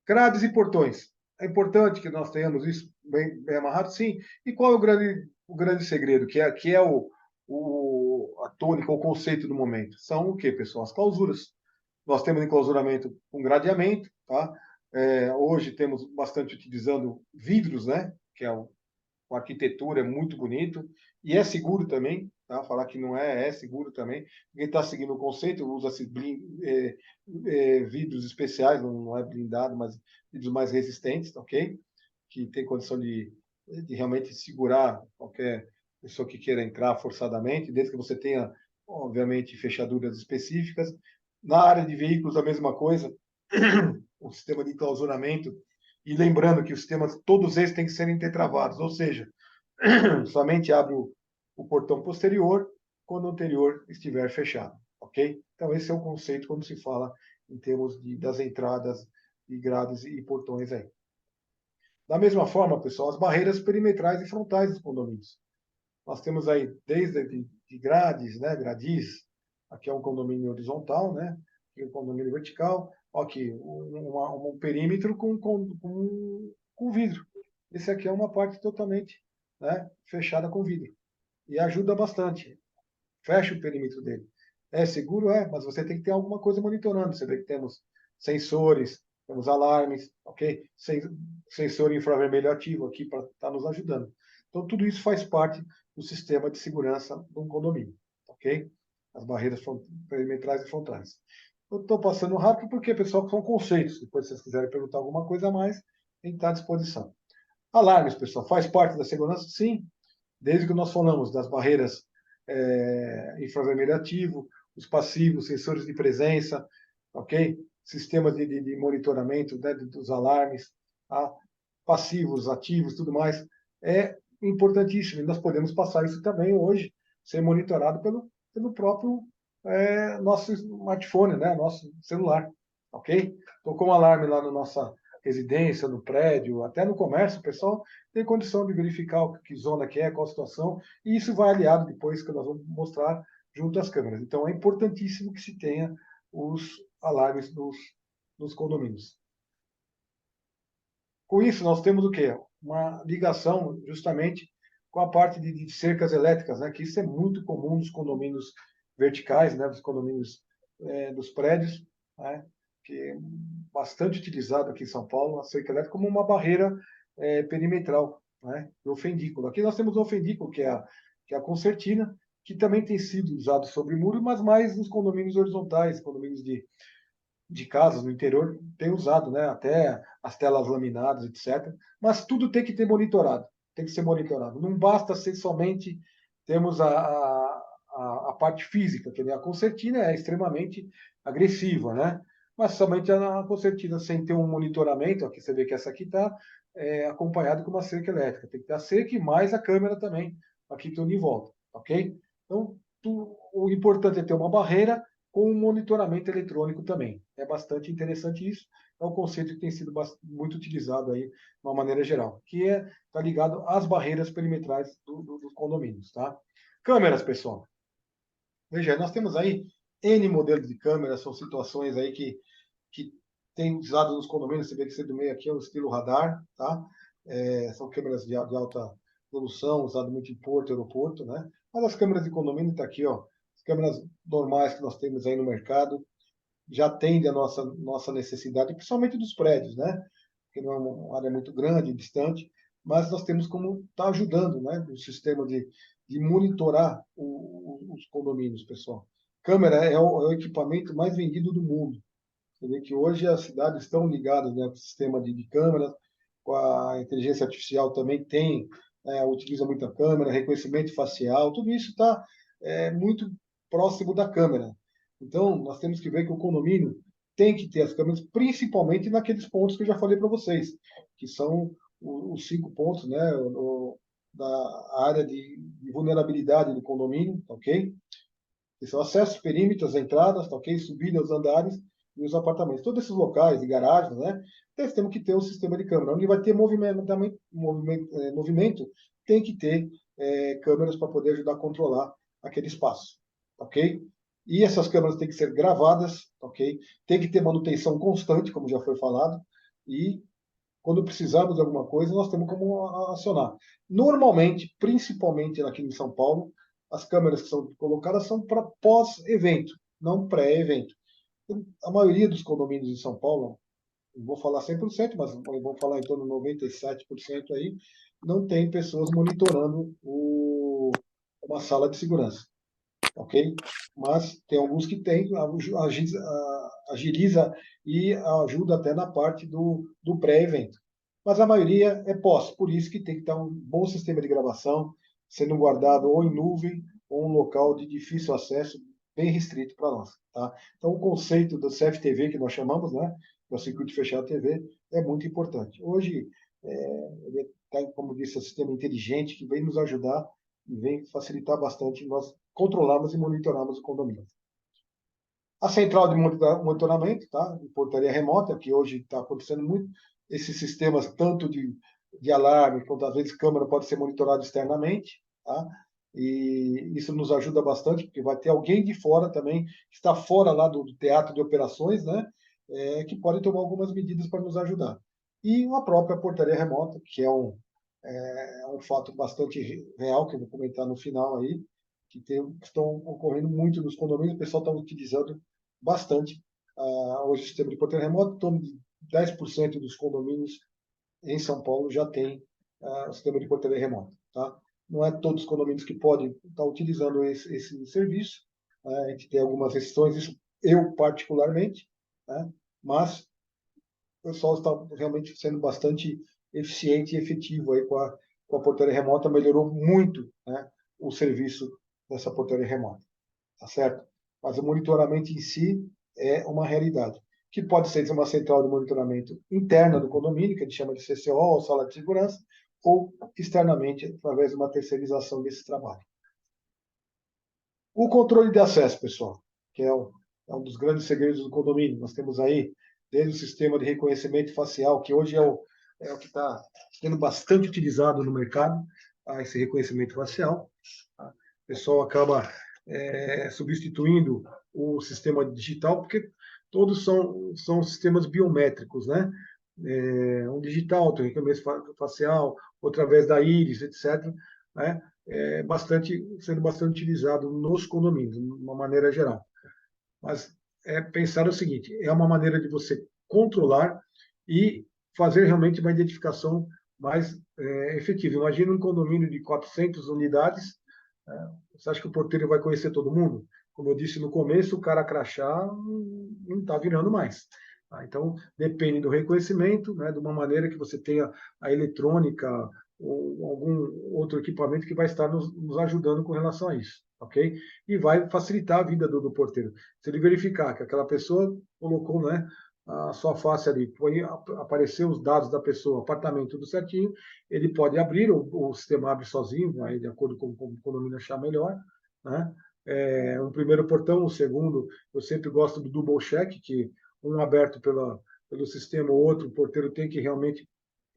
Grades e portões. É importante que nós tenhamos isso bem amarrado, sim. E qual é o grande segredo, que é a tônica, o conceito do momento? São o quê, pessoal? As clausuras. Nós temos enclausuramento com gradeamento, tá? Hoje temos bastante utilizando vidros, né? Que é com arquitetura, é muito bonito, e é seguro também, tá? Falar que não é seguro também, porque está seguindo o conceito, usa-se vidros especiais, não é blindado, mas vidros mais resistentes, ok? Que tem condição de realmente segurar qualquer pessoa que queira entrar forçadamente, desde que você tenha, obviamente, fechaduras específicas. Na área de veículos, a mesma coisa, o sistema de enclausuramento, e lembrando que os sistemas, todos eles têm que serem tetravados, ou seja, somente abre o portão posterior quando o anterior estiver fechado, ok? Então esse é o conceito quando se fala em termos das entradas de grades e portões aí. Da mesma forma, pessoal, as barreiras perimetrais e frontais dos condomínios. Nós temos aí desde de grades, né, gradis, aqui é um condomínio horizontal, né, aqui é um condomínio vertical, aqui um perímetro com vidro. Esse aqui é uma parte totalmente, né, fechada com vidro. E ajuda bastante. Fecha o perímetro dele. É seguro? É, mas você tem que ter alguma coisa monitorando. Você vê que temos sensores, temos alarmes, ok? Sensor infravermelho ativo aqui para estar nos ajudando. Então, tudo isso faz parte do sistema de segurança de um condomínio, ok? As barreiras perimetrais e frontais. Eu estou passando rápido porque, pessoal, são conceitos. Depois, se vocês quiserem perguntar alguma coisa a mais, tem que estar à disposição. Alarmes, pessoal, faz parte da segurança? Sim. Desde que nós falamos das barreiras infravermelho ativo, os passivos, sensores de presença, ok? Sistemas de monitoramento, né, dos alarmes, tá? Passivos, ativos, tudo mais. É importantíssimo. E nós podemos passar isso também hoje, ser monitorado pelo próprio nosso smartphone, né, nosso celular, ok? Tocou um alarme lá na nossa residência, no prédio, até no comércio, o pessoal tem condição de verificar que zona que é, qual a situação, e isso vai aliado depois que nós vamos mostrar junto às câmeras. Então é importantíssimo que se tenha os alarmes nos condomínios. Com isso, nós temos o quê? Uma ligação justamente com a parte de cercas elétricas, né? Que isso é muito comum nos condomínios verticais, né? Dos condomínios dos prédios, né, que é bastante utilizado aqui em São Paulo, a cerca elétrica, como uma barreira perimetral, né, do ofendículo. Aqui nós temos o ofendículo, que é a concertina, que também tem sido usado sobre muro, mas mais nos condomínios horizontais, condomínios de casas no interior, tem usado, né, até as telas laminadas, etc. Mas tudo tem que ter monitorado, tem que ser monitorado. Não basta ser somente, temos a parte física, que a concertina é extremamente agressiva, né? Mas somente a concertina sem ter um monitoramento, aqui você vê que essa aqui está acompanhada com uma cerca elétrica. Tem que ter a cerca e mais a câmera também, aqui tudo em volta, ok? Então, o importante é ter uma barreira com um monitoramento eletrônico também. É bastante interessante isso. É um conceito que tem sido muito utilizado aí, de uma maneira geral, que está ligado às barreiras perimetrais dos condomínios, tá? Câmeras, pessoal. Veja, nós temos aí N modelos de câmeras, são situações aí que tem usado nos condomínios. Você vê que esse do meio aqui é o estilo radar, tá? São câmeras de alta resolução, usado muito em porto, aeroporto, né? Mas as câmeras de condomínio está aqui, ó. As câmeras normais que nós temos aí no mercado já atendem a nossa necessidade, principalmente dos prédios, né? Porque não é uma área muito grande, distante, mas nós temos como estar ajudando, né? O sistema de monitorar os condomínios, pessoal. Câmera é o equipamento mais vendido do mundo. Você vê que hoje as cidades estão ligadas, né, para o sistema de câmeras, com a inteligência artificial também tem, utiliza muita câmera, reconhecimento facial, tudo isso está muito próximo da câmera. Então, nós temos que ver que o condomínio tem que ter as câmeras, principalmente naqueles pontos que eu já falei para vocês, que são os 5 pontos, né, da área de vulnerabilidade do condomínio, ok? Que são acessos, perímetros, entradas, tá ok? Subida aos andares e os apartamentos. Todos esses locais e garagens, né? Eles têm que ter um sistema de câmera. Onde vai ter movimento, tem que ter câmeras para poder ajudar a controlar aquele espaço, ok? E essas câmeras têm que ser gravadas, ok? Tem que ter manutenção constante, como já foi falado, e quando precisarmos de alguma coisa, nós temos como acionar. Normalmente, principalmente aqui em São Paulo, as câmeras que são colocadas são para pós-evento, não pré-evento. A maioria dos condomínios de São Paulo, não vou falar 100%, mas vou falar em torno de 97% aí, não tem pessoas monitorando uma sala de segurança, ok? Mas tem alguns que têm, agiliza e ajuda até na parte do pré-evento. Mas a maioria é pós, por isso que tem que estar um bom sistema de gravação, sendo guardado ou em nuvem ou um local de difícil acesso, bem restrito para nós. Tá? Então, o conceito do CFTV, que nós chamamos, né, do circuito fechado TV, é muito importante. Hoje, ele está, como disse, um sistema inteligente que vem nos ajudar e vem facilitar bastante nós controlarmos e monitorarmos o condomínio. A central de monitoramento, tá? De portaria remota, que hoje está acontecendo muito, esses sistemas tanto de alarme quanto às vezes câmera pode ser monitorado externamente, tá? E isso nos ajuda bastante, porque vai ter alguém de fora também, que está fora lá do teatro de operações, né? Que pode tomar algumas medidas para nos ajudar. E a própria portaria remota, que é um fato bastante real, que eu vou comentar no final aí, que estão ocorrendo muito nos condomínios, o pessoal está utilizando bastante hoje o sistema de portaria remota. Em torno de 10% dos condomínios em São Paulo já tem o sistema de portaria remota. Tá? Não é todos os condomínios que podem estar utilizando esse serviço, a gente tem algumas restrições, isso eu particularmente, né? Mas o pessoal está realmente sendo bastante eficiente e efetivo aí com a portaria remota, melhorou muito, né, o serviço dessa portaria remota, tá certo? Mas o monitoramento em si é uma realidade, que pode ser uma central de monitoramento interna do condomínio, que a gente chama de CCO, ou sala de segurança, ou externamente, através de uma terceirização desse trabalho. O controle de acesso, pessoal, que é um dos grandes segredos do condomínio. Nós temos aí, desde o sistema de reconhecimento facial, que hoje é o que está sendo bastante utilizado no mercado, tá? Esse reconhecimento facial. Tá? O pessoal acaba substituindo o sistema digital, porque todos são sistemas biométricos, né? Um digital, tem reconhecimento facial, outra vez da íris, etc. Né? Sendo bastante utilizado nos condomínios, de uma maneira geral. Mas é pensar o seguinte: é uma maneira de você controlar e fazer realmente uma identificação mais efetiva. Imagina um condomínio de 400 unidades, você acha que o porteiro vai conhecer todo mundo? Como eu disse no começo, o cara crachá não está virando mais. Tá? Então, depende do reconhecimento, né, de uma maneira que você tenha a eletrônica ou algum outro equipamento que vai estar nos ajudando com relação a isso, ok? E vai facilitar a vida do porteiro. Se ele verificar que aquela pessoa colocou, né, a sua face ali, apareceu os dados da pessoa, apartamento, tudo certinho, ele pode abrir, o sistema abre sozinho, aí, de acordo com o condomínio achar melhor, né? Um primeiro portão, o segundo, eu sempre gosto do double check, que um aberto pelo sistema, o outro, o porteiro tem que realmente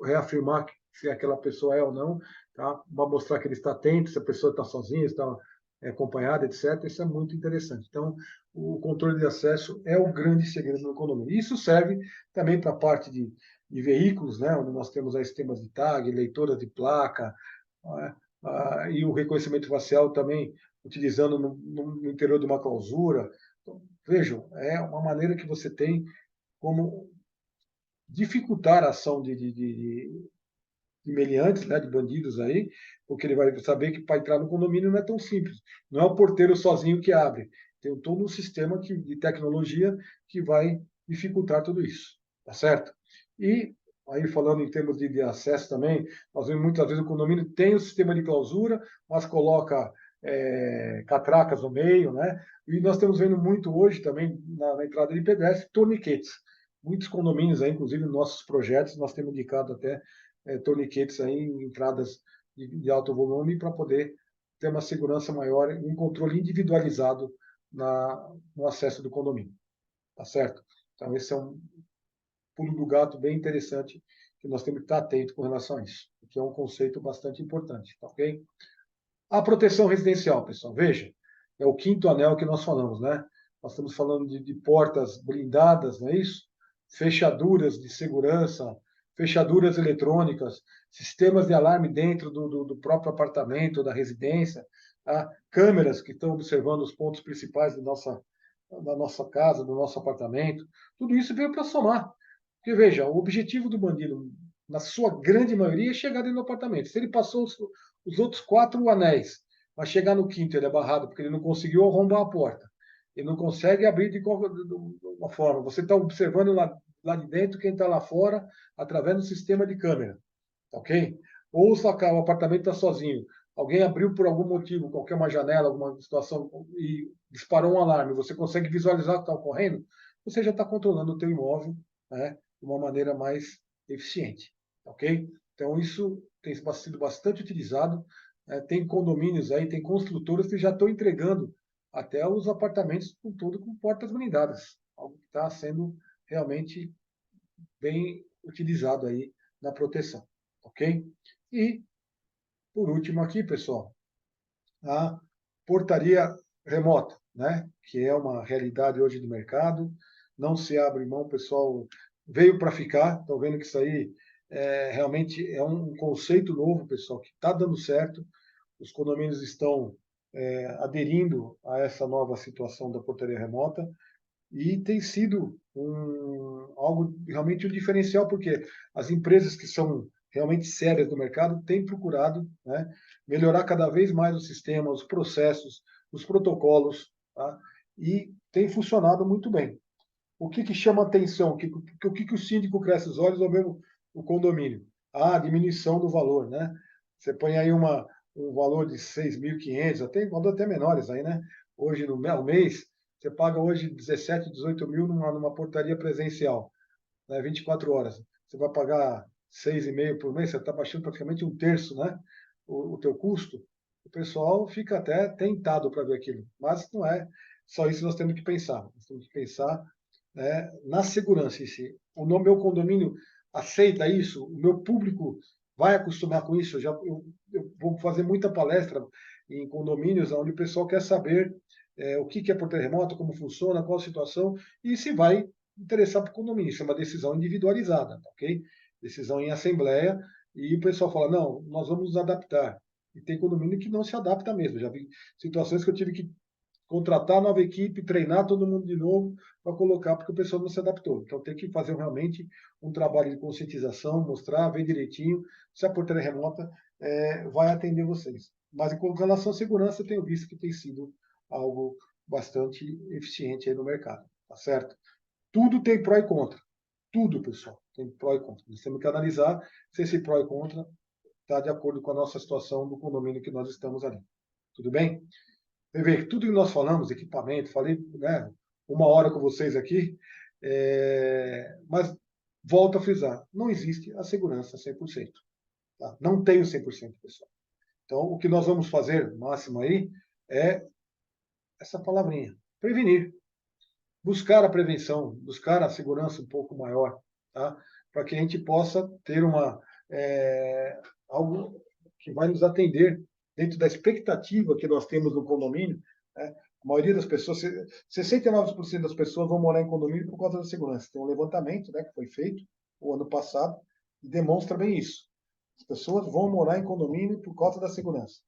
reafirmar se aquela pessoa é ou não, tá? Vai mostrar que ele está atento, se a pessoa está sozinha, está acompanhada, etc. Isso é muito interessante. Então, o controle de acesso é o grande segredo do condomínio. Isso serve também para a parte de veículos, né, onde nós temos aí sistemas de tag, leitura de placa, né, e o reconhecimento facial também utilizando no interior de uma clausura. Então, vejam, é uma maneira que você tem como dificultar a ação de meliantes, né, de bandidos aí, porque ele vai saber que para entrar no condomínio não é tão simples. Não é o porteiro sozinho que abre. Tem todo um sistema de tecnologia que vai dificultar tudo isso. Tá certo? E aí falando em termos de acesso também, nós vemos muitas vezes o condomínio tem o sistema de clausura, mas coloca catracas no meio, né? E nós estamos vendo muito hoje também na entrada de pedestre torniquetes. Muitos condomínios aí, inclusive nos nossos projetos, nós temos indicado até torniquetes aí em entradas de alto volume para poder ter uma segurança maior, um controle individualizado no acesso do condomínio. Tá certo? Então, esse é um pulo do gato bem interessante que nós temos que estar atento com relação a isso, que é um conceito bastante importante, tá ok? A proteção residencial, pessoal, veja, é o quinto anel que nós falamos, né? Nós estamos falando de portas blindadas, não é isso? Fechaduras de segurança, fechaduras eletrônicas, sistemas de alarme dentro do próprio apartamento, da residência, tá? Câmeras que estão observando os pontos principais da nossa casa, do nosso apartamento. Tudo isso veio para somar. Porque, veja, o objetivo do bandido, na sua grande maioria, é chegar dentro do apartamento. Se ele passou os outros 4 anéis, mas chegar no quinto ele é barrado porque ele não conseguiu arrombar a porta. Ele não consegue abrir de uma forma. Você está observando lá de dentro quem está lá fora através do sistema de câmera. Ok? Ou o apartamento está sozinho. Alguém abriu por algum motivo, qualquer uma janela, alguma situação, e disparou um alarme. Você consegue visualizar o que está ocorrendo? Você já está controlando o teu imóvel, né, de uma maneira mais eficiente. Ok? Então, isso tem sido bastante utilizado. Tem condomínios aí, tem construtoras que já estão entregando até os apartamentos com portas blindadas. Algo que está sendo realmente bem utilizado aí na proteção. Ok? E, por último aqui, pessoal, a portaria remota, né? Que é uma realidade hoje do mercado. Não se abre mão, pessoal. Veio para ficar. Estão vendo que isso aí realmente é um conceito novo, pessoal, que está dando certo. Os condomínios estão aderindo a essa nova situação da portaria remota e tem sido algo realmente um diferencial, porque as empresas que são realmente sérias do mercado têm procurado, né, melhorar cada vez mais o sistema, os processos, os protocolos, tá? E tem funcionado muito bem. O que chama atenção? O que o síndico cresce os olhos ou mesmo o condomínio? A diminuição do valor, né? Você põe aí um valor de 6.500, valor até menores aí, né? Hoje, no mês, você paga hoje 17, 18 mil numa portaria presencial, né? 24 horas. Você vai pagar 6,5 por mês, você está baixando praticamente um terço, né? O teu custo. O pessoal fica até tentado para ver aquilo. Mas não é só isso que nós temos que pensar. Nós temos que pensar, né, na segurança em si. Meu condomínio aceita isso? O meu público vai acostumar com isso? Eu vou fazer muita palestra em condomínios onde o pessoal quer saber o que é por terremoto, como funciona, qual a situação e se vai interessar para o condomínio. Isso é uma decisão individualizada, ok? Decisão em assembleia e o pessoal fala, não, nós vamos nos adaptar. E tem condomínio que não se adapta mesmo. Já vi situações que eu tive que contratar nova equipe, treinar todo mundo de novo para colocar, porque o pessoal não se adaptou. Então tem que fazer realmente um trabalho de conscientização, mostrar, ver direitinho se a portaria remota vai atender vocês. Mas com relação à segurança, eu tenho visto que tem sido algo bastante eficiente aí no mercado, tá certo? Tudo tem pró e contra. Tudo, pessoal, tem pró e contra. Nós temos que analisar se esse pró e contra está de acordo com a nossa situação do condomínio que nós estamos ali. Tudo bem? Você vê que tudo que nós falamos, equipamento, falei, né, 1 hora com vocês aqui, mas volto a frisar, não existe a segurança 100%. Tá? Não tem o 100%, pessoal. Então, o que nós vamos fazer, máximo aí, é essa palavrinha, prevenir. Buscar a prevenção, buscar a segurança um pouco maior, tá? Para que a gente possa ter algo que vai nos atender dentro da expectativa que nós temos no condomínio. Né? A maioria das pessoas, 69% das pessoas vão morar em condomínio por causa da segurança. Tem um levantamento, né, que foi feito o ano passado e demonstra bem isso. As pessoas vão morar em condomínio por causa da segurança.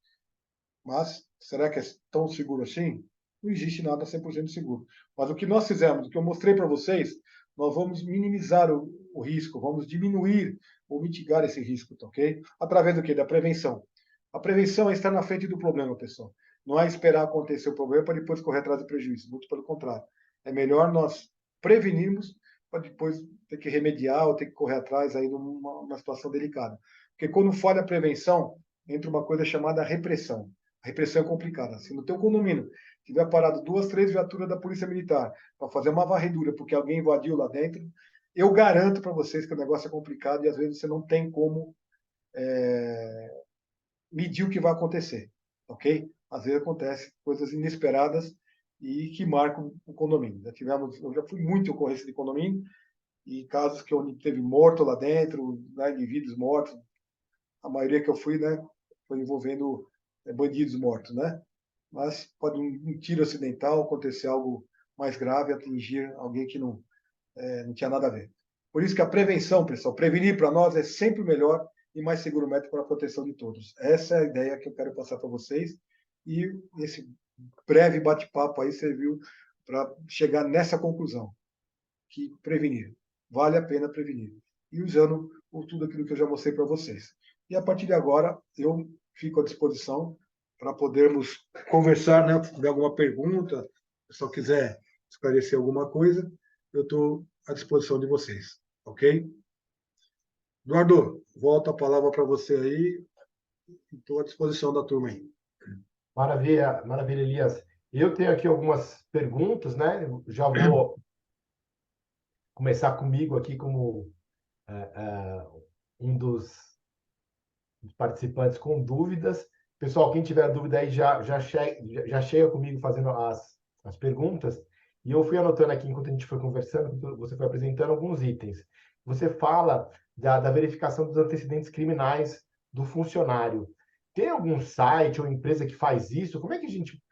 Mas será que é tão seguro assim? Não existe nada 100% seguro. Mas o que nós fizemos, o que eu mostrei para vocês, nós vamos minimizar o risco, vamos diminuir ou mitigar esse risco, tá ok? Através do quê? Da prevenção. A prevenção é estar na frente do problema, pessoal. Não é esperar acontecer o problema para depois correr atrás do prejuízo. Muito pelo contrário. É melhor nós prevenirmos para depois ter que remediar ou ter que correr atrás aí numa situação delicada. Porque quando falha a prevenção, entra uma coisa chamada repressão. A repressão é complicada. Se no teu condomínio tiver parado 2, 3 viaturas da Polícia Militar para fazer uma varredura porque alguém invadiu lá dentro, eu garanto para vocês que o negócio é complicado e às vezes você não tem como medir o que vai acontecer, ok? Às vezes acontece coisas inesperadas e que marcam o condomínio. Eu já fui muito em ocorrência de condomínio e casos que onde teve morto lá dentro, né, indivíduos mortos. A maioria que eu fui, né, foi envolvendo bandidos mortos, né? Mas pode um tiro acidental acontecer algo mais grave, atingir alguém que não tinha nada a ver. Por isso que a prevenção, pessoal, prevenir para nós é sempre o melhor e mais seguro método para a proteção de todos. Essa é a ideia que eu quero passar para vocês e esse breve bate-papo aí serviu para chegar nessa conclusão, que prevenir, vale a pena prevenir. E usando tudo aquilo que eu já mostrei para vocês. E a partir de agora, eu fico à disposição para podermos conversar, né? Se tiver alguma pergunta, se o pessoal quiser esclarecer alguma coisa, eu estou à disposição de vocês, ok? Eduardo, volto a palavra para você aí, estou à disposição da turma aí. Maravilha, maravilha, Elias. Eu tenho aqui algumas perguntas, né? Já vou começar comigo aqui como um dos participantes com dúvidas. Pessoal, quem tiver dúvida aí já chega comigo fazendo as perguntas. E eu fui anotando aqui, enquanto a gente foi conversando, enquanto você foi apresentando alguns itens. Você fala da verificação dos antecedentes criminais do funcionário. Tem algum site ou empresa que faz isso? Como é que a gente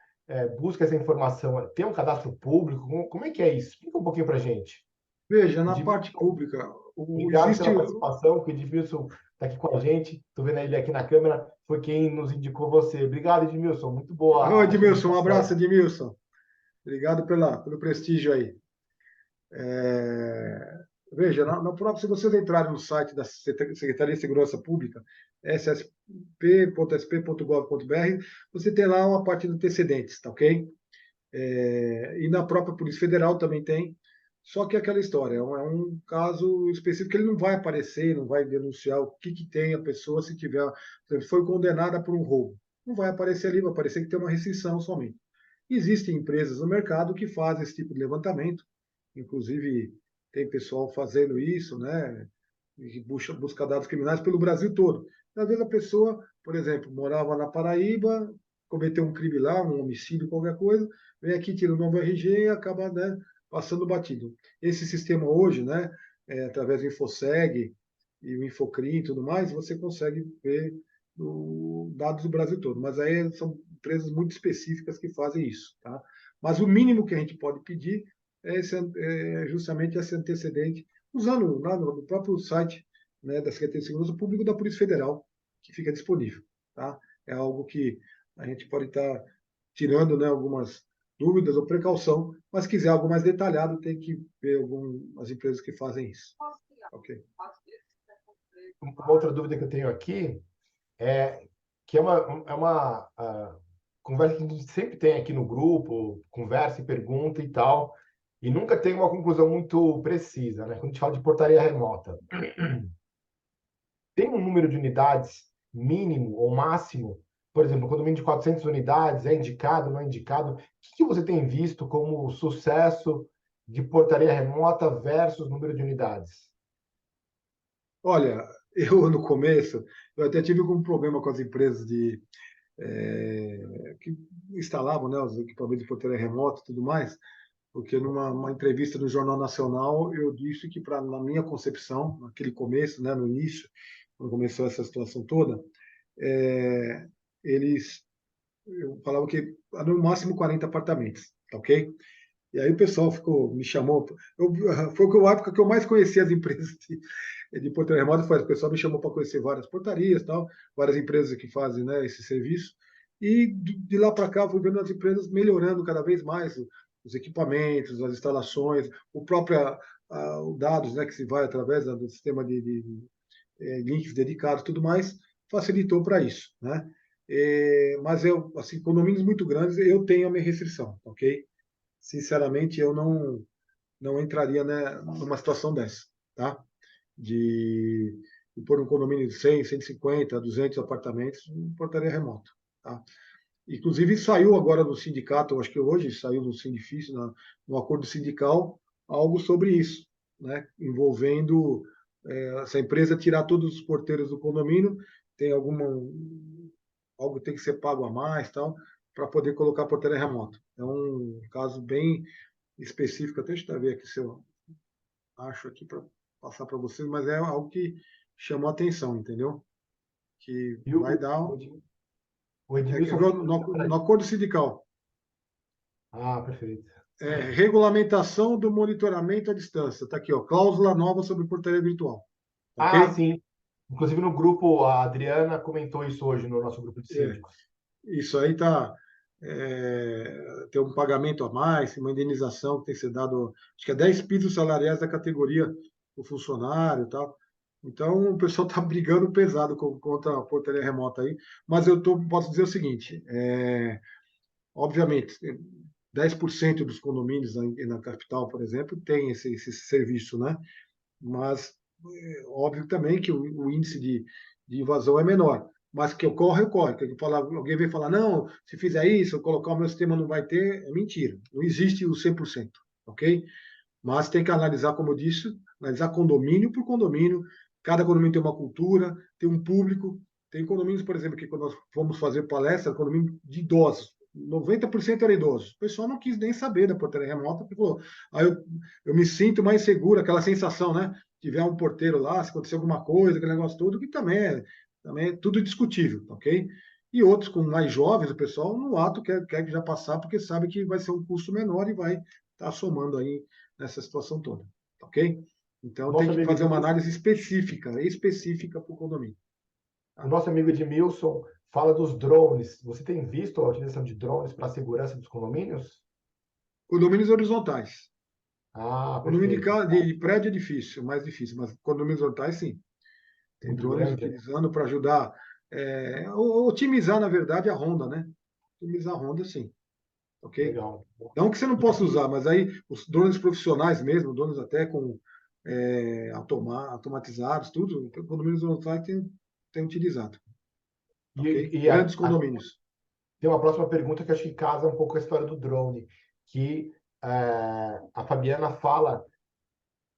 busca essa informação? Tem um cadastro público? Como é que é isso? Explica um pouquinho para a gente. Veja, na parte Edmilson, pública, obrigado existe. pela participação, que o Edmilson está aqui com a gente. Estou vendo ele aqui na câmera. Foi quem nos indicou você. Obrigado, Edmilson. Muito boa Oi, a sua Edmilson, um abraço, indicação. Edmilson. Obrigado pelo prestígio aí. Veja, se vocês entrarem no site da Secretaria de Segurança Pública, ssp.sp.gov.br, você tem lá uma parte de antecedentes, tá ok? E na própria Polícia Federal também tem, só que é aquela história, é um caso específico que ele não vai aparecer, não vai denunciar o que tem a pessoa se tiver, por exemplo, foi condenada por um roubo. Não vai aparecer ali, vai aparecer que tem uma restrição somente. Existem empresas no mercado que fazem esse tipo de levantamento, inclusive tem pessoal fazendo isso, né? E busca dados criminais pelo Brasil todo. Às vezes a pessoa, por exemplo, morava na Paraíba, cometeu um crime lá, um homicídio, qualquer coisa, vem aqui, tira o novo RG e acaba, né, passando batido. Esse sistema hoje, né, através do InfoSeg e o Infocrim e tudo mais, você consegue ver dados do Brasil todo. Mas aí são empresas muito específicas que fazem isso. Tá? Mas o mínimo que a gente pode pedir é justamente esse antecedente, usando lá no próprio site, né, da Secretaria de Segurança Pública da Polícia Federal, que fica disponível. Tá? É algo que a gente pode estar tirando, né, algumas dúvidas ou precaução, mas se quiser algo mais detalhado, tem que ver algumas empresas que fazem isso. Ok. Uma outra dúvida que eu tenho aqui é que é uma conversa que a gente sempre tem aqui no grupo, conversa e pergunta e tal, e nunca tem uma conclusão muito precisa, né? Quando a gente fala de portaria remota, tem um número de unidades mínimo ou máximo? Por exemplo, condomínio de 400 unidades, é indicado, não é indicado? O que você tem visto como sucesso de portaria remota versus número de unidades? Olha, eu no começo, eu até tive um problema com as empresas que instalavam, né, os equipamentos de portaria remota e tudo mais, porque numa uma entrevista no Jornal Nacional eu disse que, na minha concepção, naquele começo, né, no início, quando começou essa situação toda, é, eles eu falava que no máximo 40 apartamentos, tá ok? E aí o pessoal me chamou. Foi a época que eu mais conheci as empresas de portaria remota, foi, o pessoal me chamou para conhecer várias portarias, tal, várias empresas que fazem, né, esse serviço. E de lá para cá fui vendo as empresas melhorando cada vez mais os equipamentos, as instalações, o próprio o dados, né, que se vai através do sistema de links dedicados, tudo mais, facilitou para isso, né? Mas eu, assim, condomínios muito grandes, eu tenho a minha restrição, ok? Sinceramente, eu não entraria, né, numa situação dessa, tá? De, de pôr um condomínio de 100, 150, 200 apartamentos em portaria remota, tá? Inclusive, saiu agora no sindicato, eu acho que hoje saiu no Sindifício, no acordo sindical, algo sobre isso, né? Envolvendo essa empresa tirar todos os porteiros do condomínio, tem algo que tem que ser pago a mais, tal, para poder colocar a portaria remota. É um caso bem específico, até deixa eu ver aqui se eu acho aqui para passar para vocês, mas é algo que chamou a atenção, entendeu? Que E vai dar. O Edmilson No, falou. no acordo sindical. Ah, perfeito. Regulamentação do monitoramento à distância. Está aqui, ó, cláusula nova sobre portaria virtual. Ah, Ok? sim. Inclusive no grupo, a Adriana comentou isso hoje no nosso grupo de É, síndicos. isso aí está. Tem um pagamento a mais, uma indenização que tem que ser dado, acho que é 10 pisos salariais da categoria do funcionário e tal. Então, o pessoal está brigando pesado contra a portaria remota aí. Mas posso dizer o seguinte: obviamente, 10% dos condomínios na capital, por exemplo, tem esse serviço, né? Mas óbvio também que o índice de invasão é menor. Mas que ocorre, ocorre. Alguém vem falar, não, se fizer isso, colocar o meu sistema não vai ter, é mentira. Não existe o 100%, ok? Mas tem que analisar, como eu disse, analisar condomínio por condomínio. Cada condomínio tem uma cultura, tem um público. Tem condomínios, por exemplo, que quando nós fomos fazer palestra, condomínio de idosos, 90% era idosos. O pessoal não quis nem saber da portaria remota, porque falou, aí eu me sinto mais seguro, aquela sensação, né? Tiver um porteiro lá, se acontecer alguma coisa, aquele negócio todo, que também é tudo discutível, ok? E outros, com mais jovens, o pessoal, no ato, quer já passar, porque sabe que vai ser um custo menor e vai estar somando aí nessa situação toda, ok? Então tem Nosso que amigo fazer uma Edmilson, análise específica para o condomínio. o Tá? nosso amigo Edmilson fala dos drones. Você tem visto a utilização de drones para a segurança dos condomínios? Condomínios horizontais. Ah, Condomínio perfeito. de prédio é difícil, mais difícil, mas condomínios horizontais, sim. Tem Muito drones grande, né? utilizando para ajudar, otimizar, na verdade, a ronda, né? Otimizar a ronda, sim. Ok? Legal. Não que você não E possa aqui, usar, mas aí os drones profissionais mesmo, drones até com automatizados, tudo, então, condomínios horizontais tem utilizado. e, Ok? e Grandes condomínios. tem uma próxima pergunta que acho que casa um pouco com a história do drone, que a Fabiana fala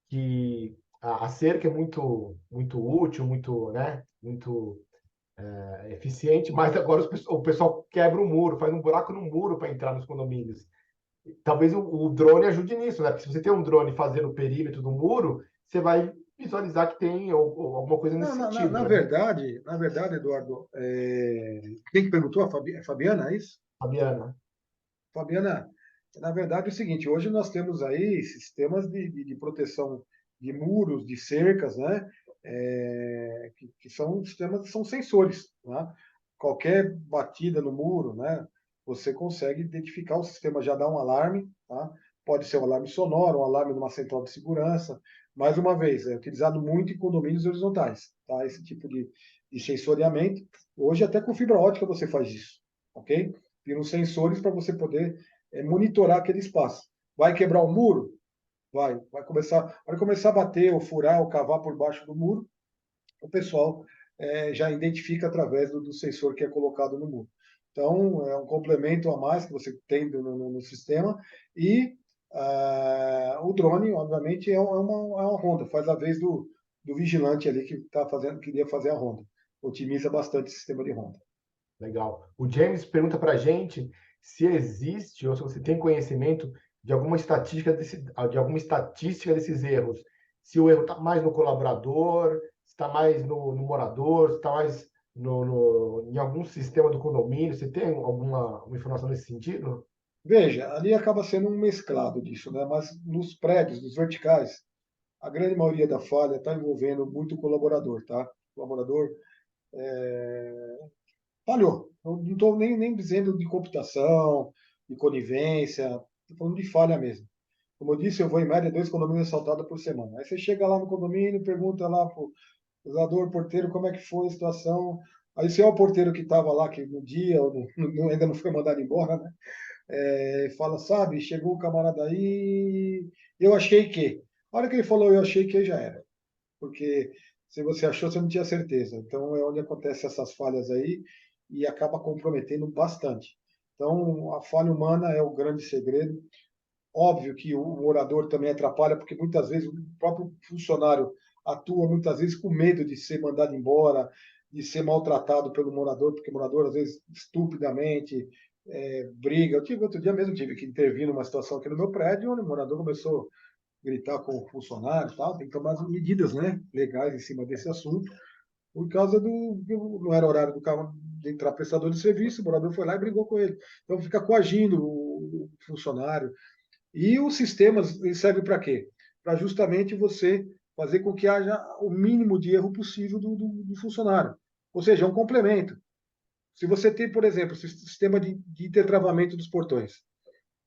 que a cerca é muito útil, muito, né, muito eficiente, mas agora o pessoal quebra o muro, faz um buraco no muro para entrar nos condomínios. Talvez o drone ajude nisso, né? Porque se você tem um drone fazendo o perímetro do muro, você vai visualizar que tem ou alguma coisa nesse Não, sentido, né? na verdade, Eduardo, quem que perguntou? A Fabiana, é isso? Fabiana. Fabiana, na verdade é o seguinte, hoje nós temos aí sistemas de proteção de muros, de cercas, né? Que são sistemas, são sensores, né? Qualquer batida no muro, né? você consegue identificar, o sistema já dá um alarme, tá? Pode ser um alarme sonoro, um alarme de uma central de segurança. Mais uma vez, é utilizado muito em condomínios horizontais, tá? Esse tipo de sensoriamento. Hoje, até com fibra ótica você faz isso, ok? Tem uns sensores para você poder monitorar aquele espaço. Vai quebrar o muro? Vai começar a bater, ou furar, ou cavar por baixo do muro, o pessoal já identifica através do sensor que é colocado no muro. Então, é um complemento a mais que você tem no sistema. E o drone, obviamente, é uma ronda, faz a vez do vigilante ali que queria fazer a ronda. Otimiza bastante o sistema de ronda. Legal. O James pergunta para a gente se existe ou se você tem conhecimento de alguma estatística desses erros. Se o erro está mais no colaborador, se está mais no morador, se está mais em algum sistema do condomínio. Você tem alguma uma informação nesse sentido? Veja, ali acaba sendo um mesclado disso, né? Mas nos prédios, nos verticais, a grande maioria da falha está envolvendo muito o colaborador, tá? O colaborador falhou. Não estou nem dizendo de computação, de conivência, estou falando de falha mesmo. Como eu disse, eu vou em média 2 condomínios assaltados por semana. Aí você chega lá no condomínio, pergunta lá para o zelador, porteiro, como é que foi a situação. Aí se é o porteiro que estava lá, que no dia ainda não foi mandado embora, né? Fala, sabe, chegou o camarada aí, eu achei que. A hora que ele falou, eu achei que já era. Porque se você achou, você não tinha certeza. Então é onde acontecem essas falhas aí e acaba comprometendo bastante. Então a falha humana é o grande segredo. Óbvio que o morador também atrapalha, porque muitas vezes o próprio funcionário atua muitas vezes com medo de ser mandado embora, de ser maltratado pelo morador, porque o morador às vezes estupidamente briga. Outro dia mesmo tive que intervir numa situação aqui no meu prédio, onde o morador começou gritar com o funcionário e tal, tem que tomar as medidas, né, legais em cima desse assunto, por causa não era horário do carro de entrar prestador de serviço, o morador foi lá e brigou com ele. Então fica coagindo o funcionário. E os sistemas servem para quê? Para justamente você fazer com que haja o mínimo de erro possível do funcionário. Ou seja, é um complemento. Se você tem, por exemplo, o sistema de intertravamento dos portões,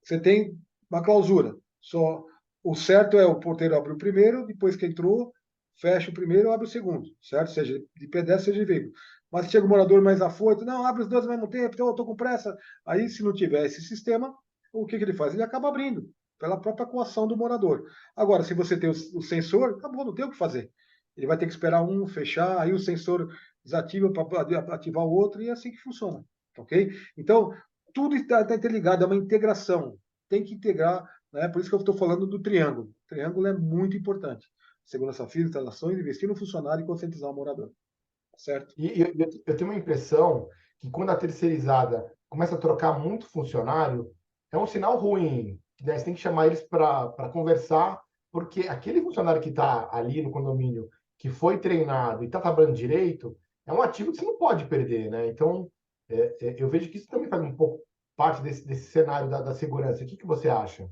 você tem uma clausura. Só o certo é o porteiro abrir o primeiro, depois que entrou, fecha o primeiro, abre o segundo, certo? Seja de pedestre, seja de veículo. Mas se chega um morador mais afoito, não, abre os dois ao mesmo tempo, então eu estou com pressa. Aí, se não tiver esse sistema, o que ele faz? Ele acaba abrindo, pela própria coação do morador. Agora, se você tem o sensor, acabou, não tem o que fazer. Ele vai ter que esperar um fechar, aí o sensor desativa para ativar o outro, e é assim que funciona. Ok? Então, tudo está interligado, é uma integração. Tem que integrar, né? Por isso que eu estou falando do triângulo. O triângulo é muito importante. Segurança física, instalações, investir no funcionário e conscientizar o morador. Certo? Eu tenho uma impressão que quando a terceirizada começa a trocar muito funcionário, é um sinal ruim. Né? Você tem que chamar eles para conversar, porque aquele funcionário que está ali no condomínio, que foi treinado e está trabalhando direito, é um ativo que você não pode perder. Né? Então, eu vejo que isso também faz um pouco parte desse cenário da segurança. O que você acha?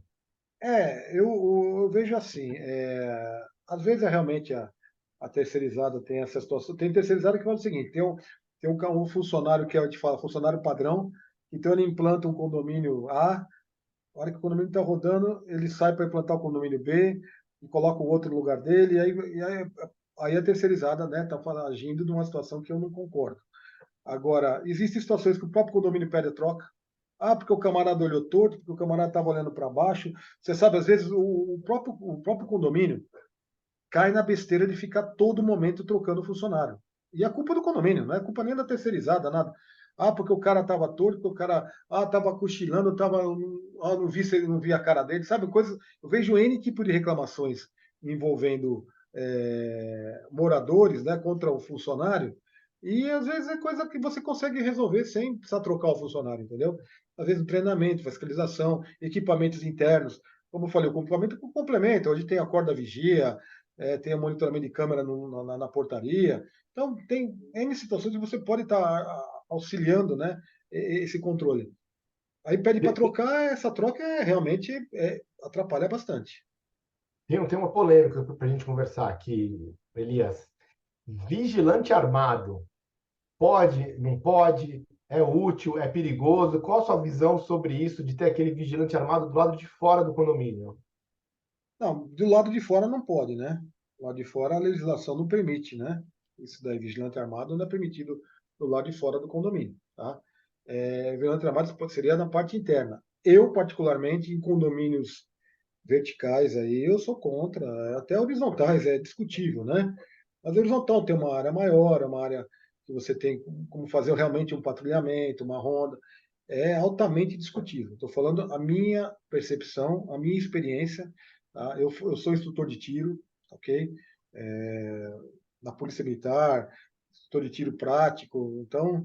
Eu vejo assim, às vezes realmente a terceirizada tem essa situação. Tem terceirizada que fala o seguinte: tem um funcionário que eu te falo, funcionário padrão, então ele implanta um condomínio A, a hora que o condomínio está rodando, ele sai para implantar o condomínio B e coloca o outro no lugar dele, aí a terceirizada está agindo numa situação que eu não concordo. Agora, existem situações que o próprio condomínio pede a troca. Ah, porque o camarada olhou torto, porque o camarada estava olhando para baixo. Você sabe, às vezes o próprio condomínio cai na besteira de ficar todo momento trocando funcionário. E a culpa é do condomínio, não é culpa nem da terceirizada, nada. Ah, porque o cara estava torto, porque o cara estava cochilando, não vi se ele não via a cara dele, sabe? Coisa, eu vejo N tipo de reclamações envolvendo moradores, né, contra o funcionário, e às vezes é coisa que você consegue resolver sem precisar trocar o funcionário, entendeu? Às vezes treinamento, fiscalização, equipamentos internos. Como eu falei, o complemento com complemento. Hoje tem a corda vigia, tem o monitoramento de câmera na portaria. Então, tem N situações que você pode estar auxiliando, né, esse controle. Aí pede para trocar, essa troca realmente atrapalha bastante. Tem uma polêmica para a gente conversar aqui, Elias. Vigilante armado. Pode, não pode? É útil? É perigoso? Qual a sua visão sobre isso de ter aquele vigilante armado do lado de fora do condomínio? Não, do lado de fora não pode, né? Do lado de fora a legislação não permite, né? Isso daí, vigilante armado não é permitido do lado de fora do condomínio, tá? Vigilante armado seria na parte interna. Eu, particularmente, em condomínios verticais aí, eu sou contra, até horizontais, é discutível, né? Mas horizontal tem uma área maior, uma área que você tem como fazer realmente um patrulhamento, uma ronda, é altamente discutível. Estou falando a minha percepção, a minha experiência. Tá? Eu sou instrutor de tiro, ok? É, na Polícia Militar, instrutor de tiro prático. Então,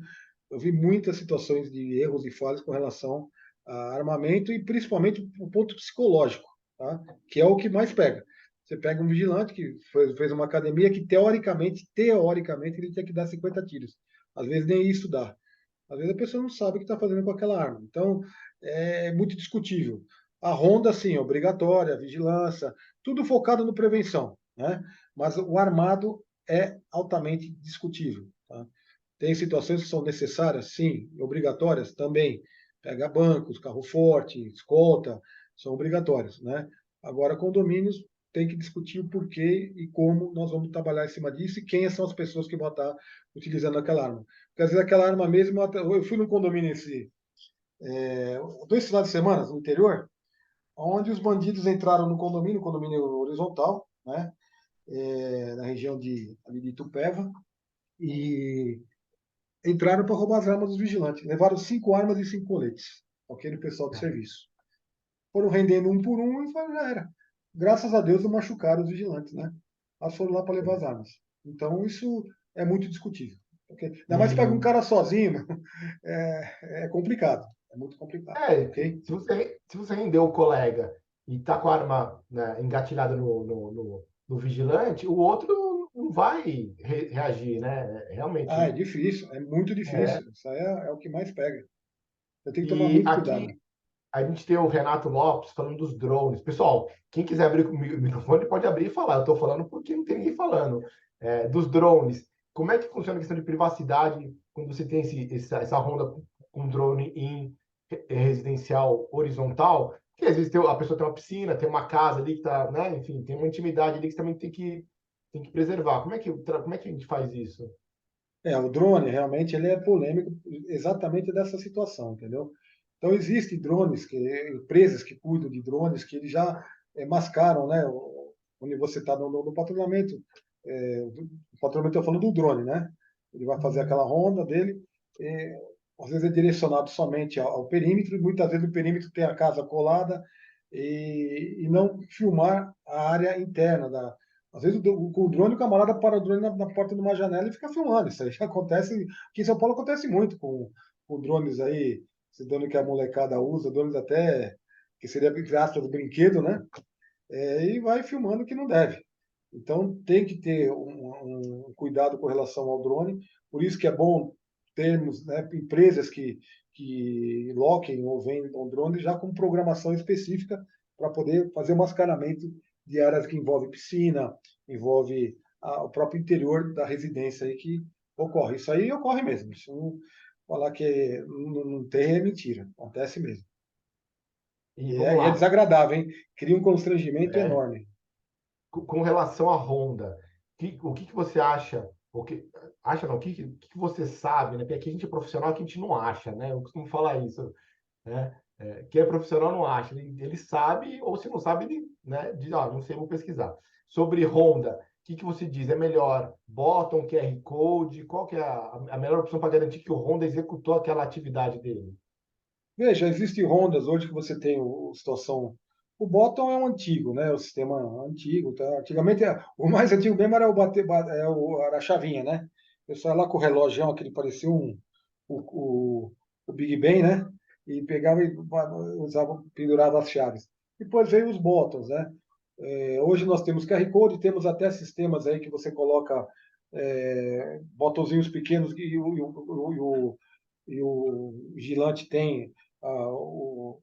eu vi muitas situações de erros e falhas com relação a armamento e principalmente o ponto psicológico, tá? Que é o que mais pega. Você pega um vigilante que fez uma academia que teoricamente, ele tinha que dar 50 tiros. Às vezes nem isso dá. Às vezes a pessoa não sabe o que está fazendo com aquela arma. Então, é muito discutível. A ronda, sim, é obrigatória, a vigilância, tudo focado no prevenção, né? Mas o armado é altamente discutível. Tá? Tem situações que são necessárias, sim, e obrigatórias também. Pega bancos, carro forte, escolta, são obrigatórios, né? Agora, condomínios tem que discutir o porquê e como nós vamos trabalhar em cima disso e quem são as pessoas que vão estar utilizando aquela arma. Porque às vezes aquela arma mesmo, eu fui num condomínio dois finais de semana no interior, onde os bandidos entraram no condomínio, condomínio horizontal, né? Na região ali de Itupeva, e entraram para roubar as armas dos vigilantes. Levaram 5 armas e 5 coletes, ok? Do pessoal do serviço. Foram rendendo um por um e já era. Graças a Deus não machucaram os vigilantes, né? Mas foram lá para levar as armas. Então isso é muito discutível. Okay? Ainda mais se pega um E cara sozinho, é complicado. É muito complicado, é, ok? se você rendeu o colega e tá com a arma, né, engatilhada no vigilante, o outro não vai reagir, né? Ah, é Realmente. difícil, é muito É. difícil. Isso aí é o que mais pega. Eu tenho que tomar E muito cuidado. aqui a gente tem o Renato Lopes falando dos drones. Pessoal, quem quiser abrir o microfone pode abrir e falar. Eu estou falando porque não tem ninguém falando. Dos drones. Como é que funciona a questão de privacidade quando você tem essa ronda com drone em residencial horizontal? Porque às vezes a pessoa tem uma piscina, tem uma casa ali que está, né? Enfim, tem uma intimidade ali que você também tem que preservar. Como é que a gente faz isso? O drone realmente ele é polêmico exatamente dessa situação, entendeu? Então existem drones empresas que cuidam de drones que eles já mascaram, né? Onde você está no patrulhamento, o patrulhamento eu falando do drone, né? Ele vai fazer aquela ronda dele, é, às vezes é direcionado somente ao perímetro, e muitas vezes o perímetro tem a casa colada e não filmar a área interna às vezes com o drone, o camarada para o drone na porta de uma janela e fica filmando. Isso aí acontece, aqui em São Paulo acontece muito com drones aí, esse drone que a molecada usa, drones até, que seria, entre aspas, brinquedo, né? E vai filmando o que não deve. Então tem que ter um cuidado com relação ao drone, por isso que é bom termos, né, empresas que loquem ou vendam drone já com programação específica para poder fazer o mascaramento de áreas que envolve piscina, envolve o próprio interior da residência aí que ocorre. Isso aí ocorre mesmo. Isso não, falar que não tem é mentira. Acontece mesmo. E E vamos é lá. desagradável, hein? Cria um constrangimento É, enorme. com relação à Honda, o que você acha? Acha não, o que você sabe, né? Porque aqui a gente é profissional, que a gente não acha, né? Eu costumo falar isso, né? Quem é profissional não acha, ele sabe, ou se não sabe, ele, né, diz, não sei, vou pesquisar. Sobre Honda, o que você diz? É melhor bota um QR Code? Qual que é a melhor opção para garantir que o Honda executou aquela atividade dele? Veja, existem Hondas hoje que você tem situação. O Bottom é um antigo, né? O sistema antigo, tá? Antigamente, o mais antigo mesmo era era a chavinha, né? O pessoal ia lá com o relógio, aquele parecia o Big Ben, né? E pegava e usava, pendurava as chaves. Depois veio os Bottoms, né? Hoje nós temos QR Code, temos até sistemas aí que você coloca botõezinhos pequenos e o vigilante tem o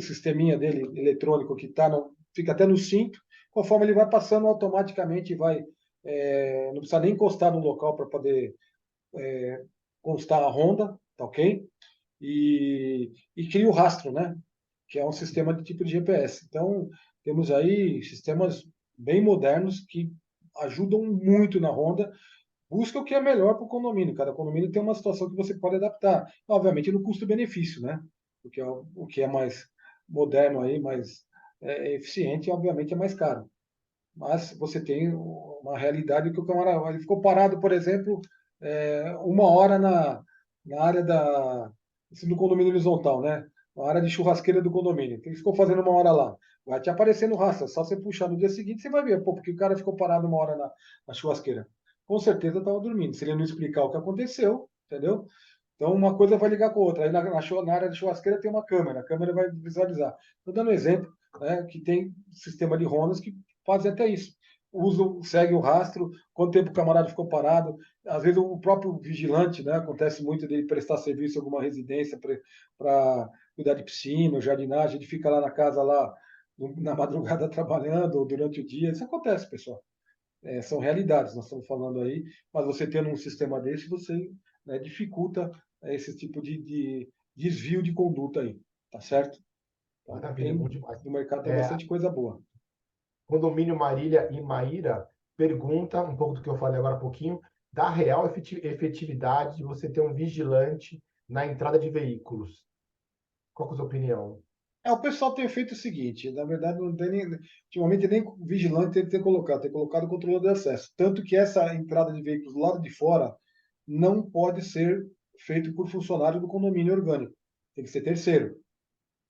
sisteminha dele eletrônico que fica até no cinto, conforme ele vai passando automaticamente vai, não precisa nem encostar no local para poder constar a ronda, tá ok? E cria o rastro, né? Que é um sistema de tipo de GPS. Então, temos aí sistemas bem modernos que ajudam muito na Honda. Busca o que é melhor para o condomínio. Cada condomínio tem uma situação que você pode adaptar. Obviamente, no custo-benefício, né? Porque o que é mais moderno aí, mais eficiente, obviamente é mais caro. Mas você tem uma realidade que o camarada ele ficou parado, por exemplo, 1 hora na área no condomínio horizontal, né? Na área de churrasqueira do condomínio. Ele ficou fazendo 1 hora lá. Vai te aparecendo rastro. Só você puxar no dia seguinte, você vai ver, pô, porque o cara ficou parado 1 hora na churrasqueira. Com certeza estava dormindo. Se ele não explicar o que aconteceu, entendeu? Então, uma coisa vai ligar com a outra. Aí na área de churrasqueira tem uma câmera, a câmera vai visualizar. Estou dando um exemplo, né, que tem sistema de rondas que fazem até isso. Usam, segue o rastro, quanto tempo o camarada ficou parado. Às vezes o próprio vigilante, né, acontece muito dele prestar serviço em alguma residência para cuidar de piscina, jardinagem, ele fica lá na casa lá na madrugada trabalhando ou durante o dia. Isso acontece, pessoal. São realidades, nós estamos falando aí, mas você tendo um sistema desse, você, né, dificulta esse tipo de desvio de conduta aí, tá certo? Então, Maravilha, bom demais. no mercado tem É, bastante coisa boa. Condomínio Marília e Maíra pergunta um pouco do que eu falei agora há pouquinho, da real efetividade de você ter um vigilante na entrada de veículos. Qual que é a sua opinião? O pessoal tem feito o seguinte, na verdade, não tem nem, ultimamente nem vigilante tem colocado controlador de acesso. Tanto que essa entrada de veículos do lado de fora não pode ser feito por funcionário do condomínio orgânico. Tem que ser terceiro.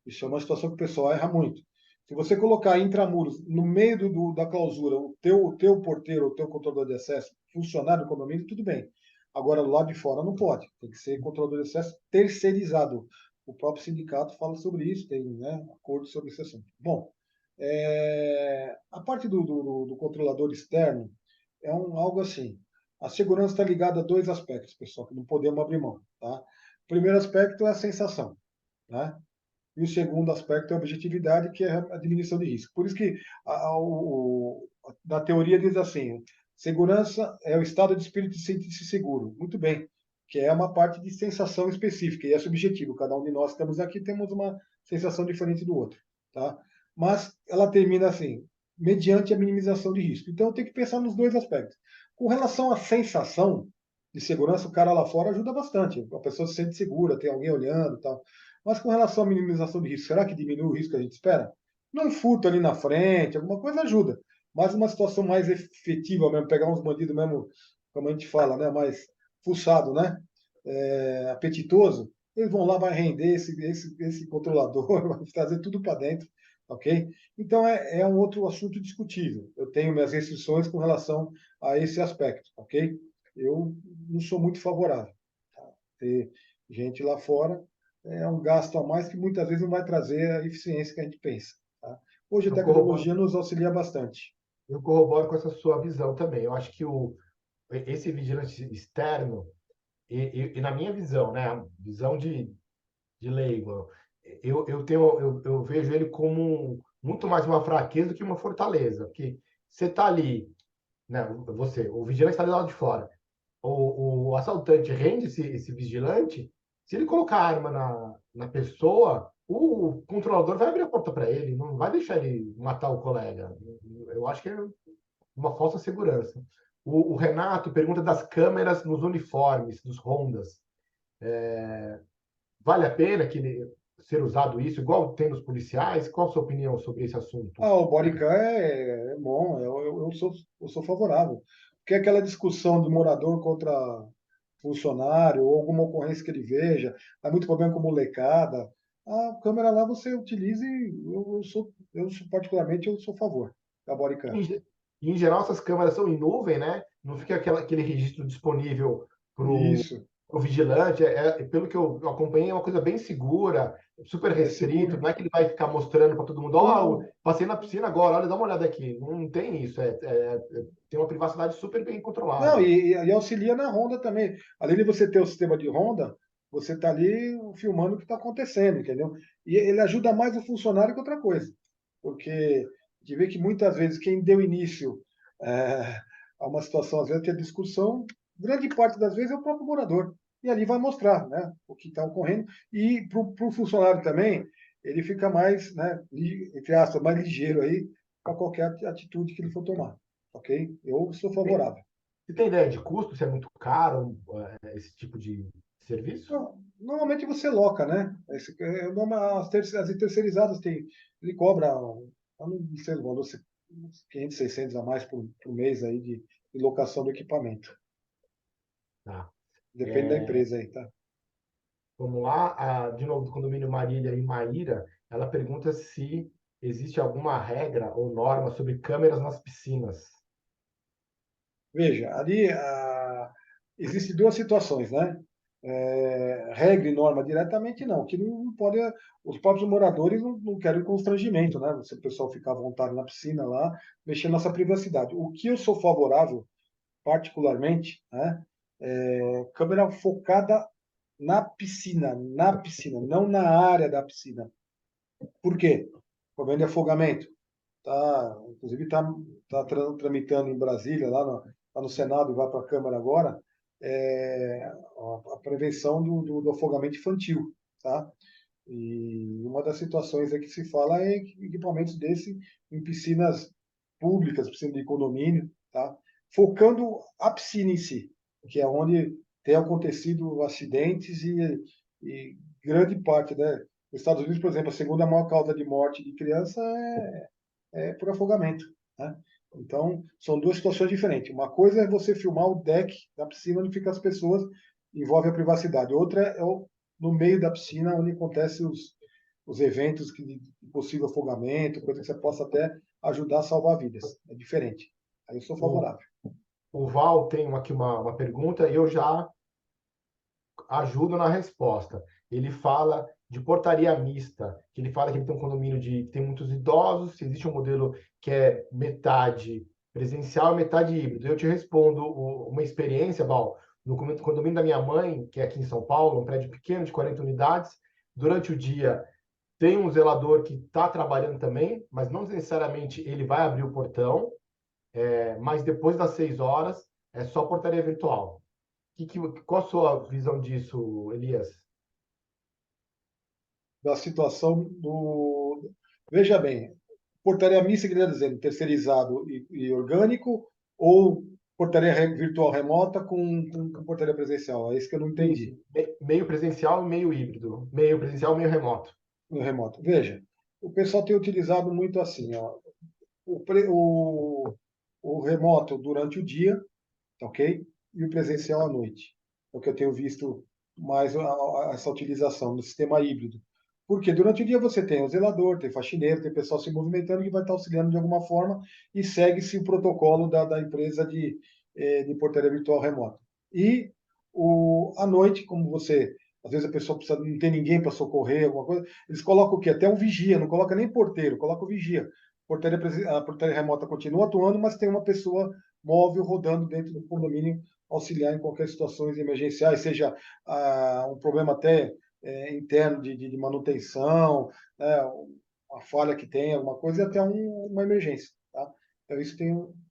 Isso é uma situação que o pessoal erra muito. Se você colocar intramuros no meio da clausura, o teu porteiro, o teu controlador de acesso, funcionário do condomínio, tudo bem. Agora, do lado de fora não pode. Tem que ser controlador de acesso terceirizado. O próprio sindicato fala sobre isso, tem, né, acordo sobre esse assunto. Bom, a parte do controlador externo é algo assim. A segurança está ligada a dois aspectos, pessoal, que não podemos abrir mão. Tá? O primeiro aspecto é a sensação. Né? E o segundo aspecto é a objetividade, que é a diminuição de risco. Por isso que na teoria diz assim, segurança é o estado de espírito de sentir-se seguro. Muito bem, que é uma parte de sensação específica, e é subjetivo. Cada um de nós que estamos aqui temos uma sensação diferente do outro. Tá? Mas ela termina assim, mediante a minimização de risco. Então tem que pensar nos dois aspectos. Com relação à sensação de segurança, o cara lá fora ajuda bastante. A pessoa se sente segura, tem alguém olhando e tal. Mas com relação à minimização de risco, será que diminui o risco que a gente espera? Não furto ali na frente, alguma coisa ajuda. Mas uma situação mais efetiva mesmo, pegar uns bandidos mesmo, como a gente fala, né, mais fuçado, né, apetitoso, eles vão lá, vai render esse controlador, vai trazer tudo para dentro, ok? Então é um outro assunto discutível. Eu tenho minhas restrições com relação a esse aspecto, ok? Eu não sou muito favorável. Tá? Ter gente lá fora é um gasto a mais que muitas vezes não vai trazer a eficiência que a gente pensa. Tá? Hoje a Eu corroboro, tecnologia nos auxilia bastante. eu corroboro com essa sua visão também. Eu acho que esse vigilante externo, e na minha visão, né, a visão de leigo, eu vejo ele como muito mais uma fraqueza do que uma fortaleza. Porque você está ali, né, o vigilante está ali do lado de fora. O assaltante rende esse vigilante, se ele colocar a arma na pessoa, o controlador vai abrir a porta para ele, não vai deixar ele matar o colega. Eu acho que é uma falsa segurança. O Renato pergunta das câmeras nos uniformes, dos Hondas. Vale a pena ser usado isso, igual tem nos policiais? Qual a sua opinião sobre esse assunto? O bodycam é bom, eu sou favorável. Porque aquela discussão de morador contra funcionário, ou alguma ocorrência que ele veja, há muito problema com molecada, a câmera lá você utilize, particularmente, eu sou a favor da bodycam. Em geral, essas câmeras são em nuvem, né? Não fica aquele registro disponível para Isso, o vigilante. Pelo que eu acompanhei, é uma coisa bem segura, super é restrito. seguro. Não é que ele vai ficar mostrando para todo mundo: ó, O, passei na piscina agora, olha, dá uma olhada aqui. Não tem isso. Tem uma privacidade super bem Não, controlada. e auxilia na Honda também. Além de você ter o sistema de Honda, você está ali filmando o que está acontecendo, entendeu? E ele ajuda mais o funcionário que outra coisa. Porque a gente vê que muitas vezes quem deu início a uma situação, às vezes, tem discussão, grande parte das vezes é o próprio morador. e ali vai mostrar, né, o que está ocorrendo. E para o funcionário também, ele fica mais, né, entre aspas, mais ligeiro aí para qualquer atitude que ele for tomar. Ok? Eu sou favorável. Você tem ideia de custo? Se é muito caro esse tipo de serviço? Não, normalmente você loca, né? As terceirizadas tem, ele cobra, eu não sei o valor, 500, 600 a mais por mês aí de locação do equipamento. Tá. Depende da empresa aí, tá? Vamos lá. De novo, do condomínio Marília e Maíra, ela pergunta se existe alguma regra ou norma sobre câmeras nas piscinas. Veja, ali existem duas situações, né? Regra e norma diretamente não, que não pode, os próprios moradores não querem constrangimento, né? Se o pessoal ficar à vontade na piscina lá, mexer na nossa privacidade. O que eu sou favorável, particularmente, né? Câmera focada na piscina, não na área da piscina. Por quê? Problema de afogamento. Inclusive tramitando em Brasília, lá no Senado, e vai para a Câmara agora, a prevenção do afogamento infantil. Tá? E uma das situações que se fala é equipamentos desse em piscinas públicas, piscina de condomínio, tá? Focando a piscina em si, que é onde tem acontecido acidentes e grande parte, né? Nos Estados Unidos, por exemplo, a segunda maior causa de morte de criança é por afogamento, né? Então, são duas situações diferentes. Uma coisa é você filmar o deck da piscina onde ficam as pessoas, envolve a privacidade. Outra é no meio da piscina, onde acontecem os eventos de possível afogamento, coisa que você possa até ajudar a salvar vidas. É diferente. Aí eu sou O, favorável. o Val tem aqui uma pergunta e eu já ajudo na resposta. Ele fala de portaria mista, que ele fala que ele tem um condomínio que tem muitos idosos, se existe um modelo que é metade presencial e metade híbrido. Eu te respondo uma experiência, Val, no condomínio da minha mãe, que é aqui em São Paulo, um prédio pequeno de 40 unidades, durante o dia tem um zelador que está trabalhando também, mas não necessariamente ele vai abrir o portão, mas depois das 6 horas é só portaria virtual. Qual a sua visão disso, Elias? Da situação do. Veja bem, portaria mista, quer dizer, terceirizado e orgânico, ou portaria virtual remota com portaria presencial? É isso que eu não Isso, entendi meio presencial e meio híbrido. Meio presencial, meio remoto. no remoto. Veja, o pessoal tem utilizado muito assim, ó, o, o remoto durante o dia, ok? E o presencial à noite. É o que eu tenho visto mais essa utilização do sistema híbrido. Porque durante o dia você tem o zelador, tem faxineiro, tem pessoal se movimentando que vai estar auxiliando de alguma forma e segue-se o protocolo da empresa de portaria virtual remota. E à noite, como você, às vezes a pessoa precisa, não tem ninguém para socorrer, alguma coisa, eles colocam o quê? Até um vigia, não coloca nem porteiro, coloca o vigia. A portaria remota continua atuando, mas tem uma pessoa móvel rodando dentro do condomínio, auxiliar em qualquer situações emergenciais, seja um problema até interno de manutenção, né, uma falha que tem, alguma coisa, e até uma emergência. Tá? Então, isso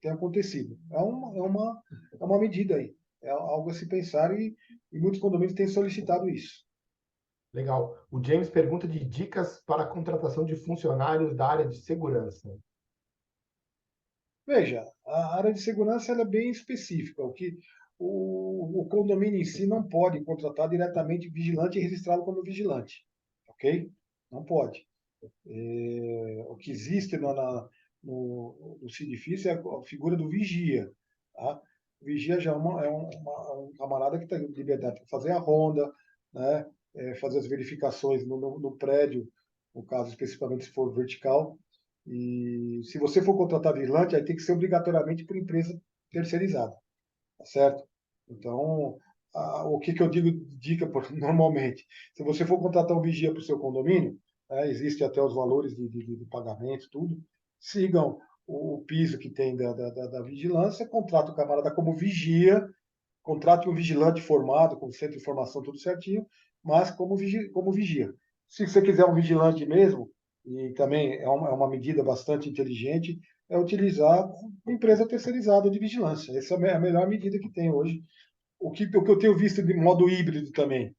tem acontecido. É uma medida aí, é algo a se pensar e muitos condomínios têm solicitado isso. Legal. O James pergunta de dicas para a contratação de funcionários da área de segurança. Veja, a área de segurança ela é bem específica. O condomínio em si não pode contratar diretamente vigilante e registrá-lo como vigilante, ok? Não pode. O que existe no edifício é a figura do vigia. Tá? O vigia já é um camarada que tem liberdade para fazer a ronda, né? Fazer as verificações no prédio, no caso especificamente se for vertical. E se você for contratar vigilante, aí tem que ser obrigatoriamente por empresa terceirizada, tá certo? Então, o que eu digo dica normalmente? Se você for contratar um vigia para o seu condomínio, existe até os valores de pagamento, tudo. Sigam o piso que tem da vigilância, contrata o camarada como vigia, contrate um vigilante formado, com centro de informação, tudo certinho, mas como vigia. Se você quiser um vigilante mesmo, e também é uma medida bastante inteligente, é utilizar uma empresa terceirizada de vigilância. Essa é a melhor medida que tem hoje o que eu tenho visto de modo híbrido também,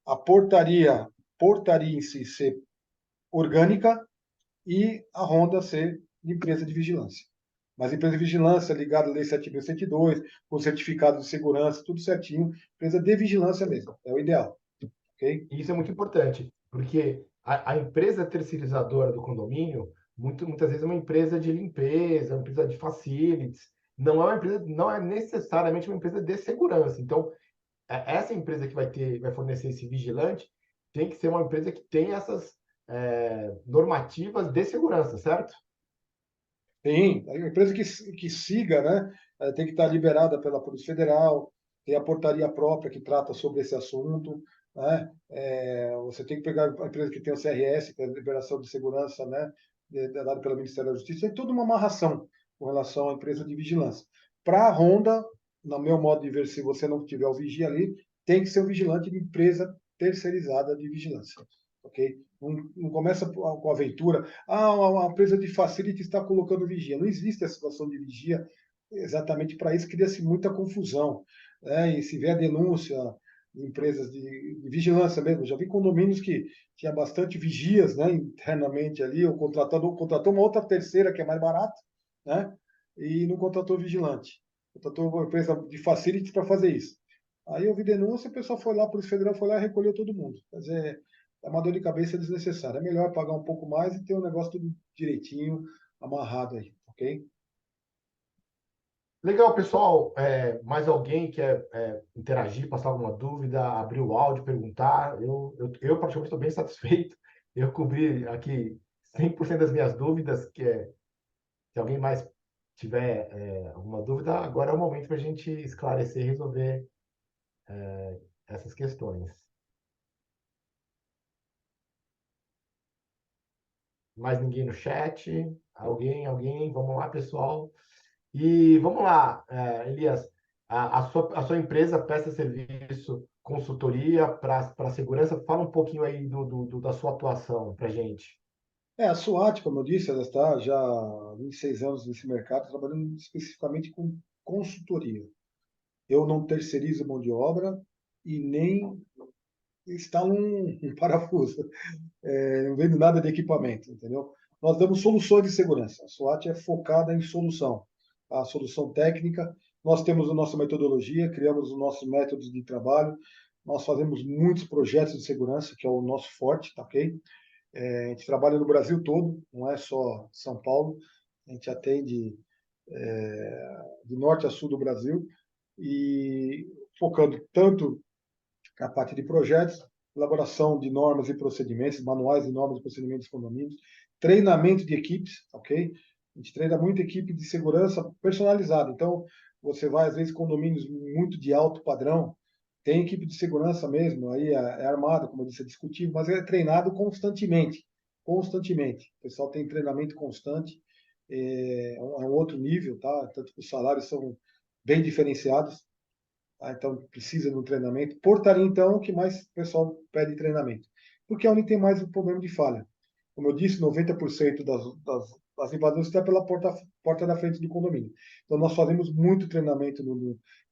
a portaria em si ser orgânica e a Honda ser empresa de vigilância. Mas empresa de vigilância ligada à Lei 7.102, com certificado de segurança, tudo certinho, empresa de vigilância mesmo, é o ideal, ok? E isso é muito importante, porque a empresa terceirizadora do condomínio, muitas vezes é uma empresa de limpeza, uma empresa de facilities, não é uma empresa, não é necessariamente uma empresa de segurança. Então, essa empresa que vai fornecer esse vigilante tem que ser uma empresa que tem essas normativas de segurança, certo? Tem, a empresa que siga, né, tem que estar liberada pela Polícia Federal, tem a portaria própria que trata sobre esse assunto, né? Você tem que pegar a empresa que tem o CRS, que é a Liberação de Segurança, né, dada pelo Ministério da Justiça, tem toda uma amarração com relação à empresa de vigilância. Para a Honda, no meu modo de ver, se você não tiver o vigia ali, tem que ser um vigilante de empresa terceirizada de vigilância, ok? Não começa com a aventura, a empresa de facility está colocando vigia. Não existe a situação de vigia exatamente para isso, cria-se muita confusão. Né? E se vê a denúncia de empresas de vigilância mesmo, já vi condomínios que tinha bastante vigias, né, internamente ali, ou contratou uma outra terceira que é mais barata, né, e não contratou vigilante. Contratou uma empresa de facility para fazer isso. Aí eu vi denúncia, o pessoal foi lá, a Polícia Federal foi lá e recolheu todo mundo. Quer dizer, é uma dor de cabeça desnecessária. É melhor pagar um pouco mais e ter o negócio tudo direitinho, amarrado aí, ok? Legal, pessoal. Mais alguém quer interagir, passar alguma dúvida, abrir o áudio, perguntar? Eu particularmente estou bem satisfeito. Eu cobri aqui 100% das minhas dúvidas. Se alguém mais tiver alguma dúvida, agora é o momento para a gente esclarecer e resolver essas questões. Mais ninguém no chat? Alguém? Vamos lá, pessoal. E vamos lá, Elias. A sua empresa presta serviço, consultoria para segurança. Fala um pouquinho aí da sua atuação para gente. A SWAT, como eu disse, ela está já há 26 anos nesse mercado, trabalhando especificamente com consultoria. Eu não terceirizo mão de obra e nem instalo um parafuso. Não vendo nada de equipamento, entendeu? Nós damos soluções de segurança. A SWAT é focada em solução, a solução técnica. Nós temos a nossa metodologia, criamos os nossos métodos de trabalho. Nós fazemos muitos projetos de segurança, que é o nosso forte, tá ok? A gente trabalha no Brasil todo, não é só São Paulo. A gente atende de norte a sul do Brasil e focando tanto na parte de projetos, elaboração de normas e procedimentos, manuais de normas e procedimentos de condomínios, treinamento de equipes, ok? A gente treina muita equipe de segurança personalizada. Então, você vai, às vezes, condomínios muito de alto padrão, tem equipe de segurança mesmo, aí é armada, como eu disse, é discutível, mas é treinado constantemente. Constantemente. O pessoal tem treinamento constante, é um outro nível, tá? Tanto que os salários são bem diferenciados. Então, precisa de um treinamento. Portaria, então, é o que mais o pessoal pede treinamento. Porque é onde tem mais o problema de falha. Como eu disse, 90% das invasões está pela porta da frente do condomínio. Então, nós fazemos muito treinamento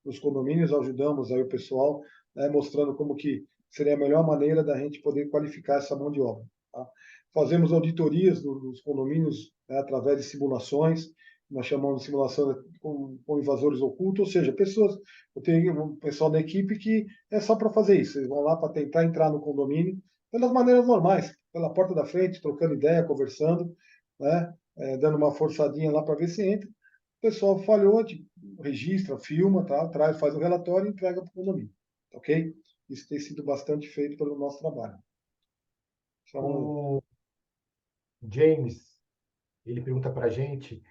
nos condomínios, ajudamos aí o pessoal, né, mostrando como que seria a melhor maneira da gente poder qualificar essa mão de obra. Tá? Fazemos auditorias nos condomínios, né, através de simulações, nós chamamos de simulação com invasores ocultos, ou seja, pessoas. Eu tenho um pessoal da equipe que é só para fazer isso. Eles vão lá para tentar entrar no condomínio pelas maneiras normais, pela porta da frente, trocando ideia, conversando, né? Dando uma forçadinha lá para ver se entra. O pessoal falhou, a gente registra, filma, tá? Traz, faz o relatório e entrega para o condomínio. Ok? Isso tem sido bastante feito pelo nosso trabalho. Então, O James, ele pergunta para a gente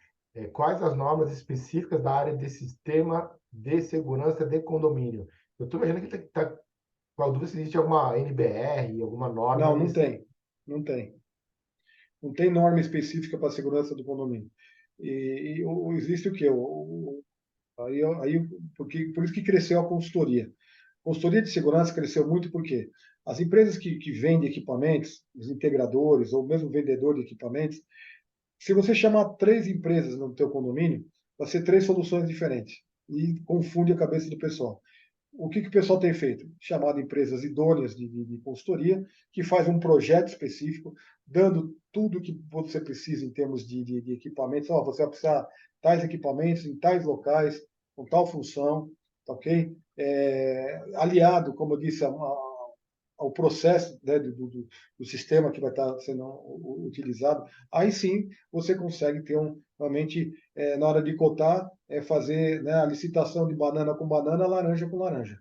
quais as normas específicas da área de sistema de segurança de condomínio. Eu estou imaginando que está com a dúvida se existe alguma NBR, alguma norma não, não nesse. tem. Não tem. Não tem norma específica para a segurança do condomínio. Existe o quê? Por isso que cresceu a consultoria. A consultoria de segurança cresceu muito porque as empresas que vendem equipamentos, os integradores ou mesmo vendedor de equipamentos, se você chamar três empresas no teu condomínio, vai ser três soluções diferentes e confunde a cabeça do pessoal. o que o pessoal tem feito? Chamado empresas idôneas de consultoria, que faz um projeto específico, dando tudo que você precisa em termos de equipamentos. Ó, você vai precisar tais equipamentos em tais locais, com tal função, tá ok? Aliado, como eu disse, ao processo, né, do sistema que vai estar sendo utilizado, aí sim você consegue ter realmente, na hora de cotar, fazer, né, a licitação de banana com banana, laranja com laranja,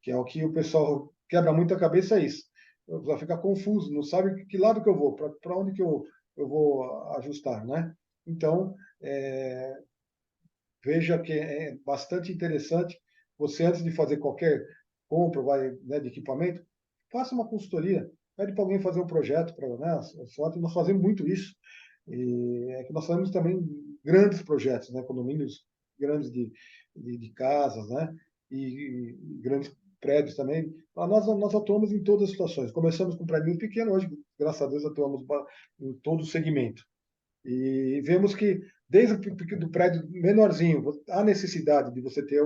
que é o que o pessoal quebra muito a cabeça, é isso. Vai ficar confuso, não sabe que lado que eu vou, para onde que eu vou ajustar, né? Então, veja que é bastante interessante você, antes de fazer qualquer compra, né, de equipamento, faça uma consultoria, pede para alguém fazer um projeto para, né, nós fazemos muito isso. E é que nós fazemos também grandes projetos, né, condomínios grandes de casas, né, e grandes prédios também. Nós atuamos em todas as situações. Começamos com um prédio muito pequeno, hoje, graças a Deus, atuamos em todo o segmento. E vemos que, desde o do prédio menorzinho, há necessidade de você ter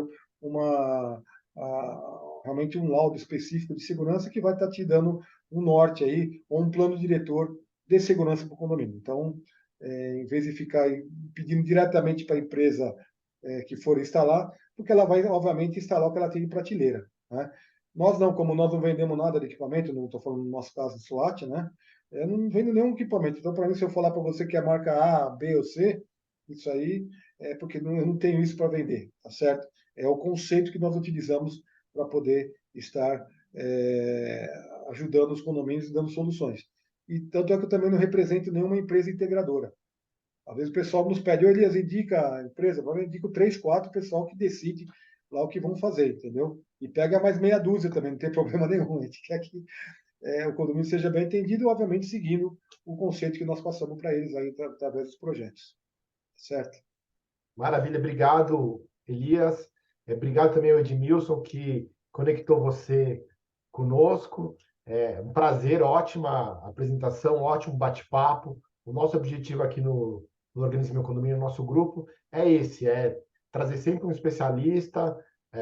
realmente um laudo específico de segurança que vai estar te dando um norte aí, ou um plano diretor de segurança para o condomínio. Então, em vez de ficar pedindo diretamente para a empresa que for instalar, porque ela vai, obviamente, instalar o que ela tem de prateleira, né? Nós não, como nós não vendemos nada de equipamento, não estou falando no nosso caso de SWAT, né? Eu não vendo nenhum equipamento. Então, para mim, se eu falar para você que é a marca A, B ou C, isso aí é porque eu não tenho isso para vender, tá certo? É o conceito que nós utilizamos para poder estar ajudando os condomínios e dando soluções. E tanto é que eu também não represento nenhuma empresa integradora. Às vezes o pessoal nos pede, ou Elias, indica a empresa, eu indico 3, 4 pessoal que decide lá o que vão fazer, entendeu? E pega mais meia dúzia também, não tem problema nenhum. A gente quer que o condomínio seja bem entendido, obviamente seguindo o conceito que nós passamos para eles aí através dos projetos. Certo? Maravilha, obrigado, Elias. Obrigado também ao Edmilson, que conectou você conosco. É um prazer, ótima apresentação, ótimo bate-papo. O nosso objetivo aqui no Organize Meu Condomínio, no nosso grupo, é esse, é trazer sempre um especialista,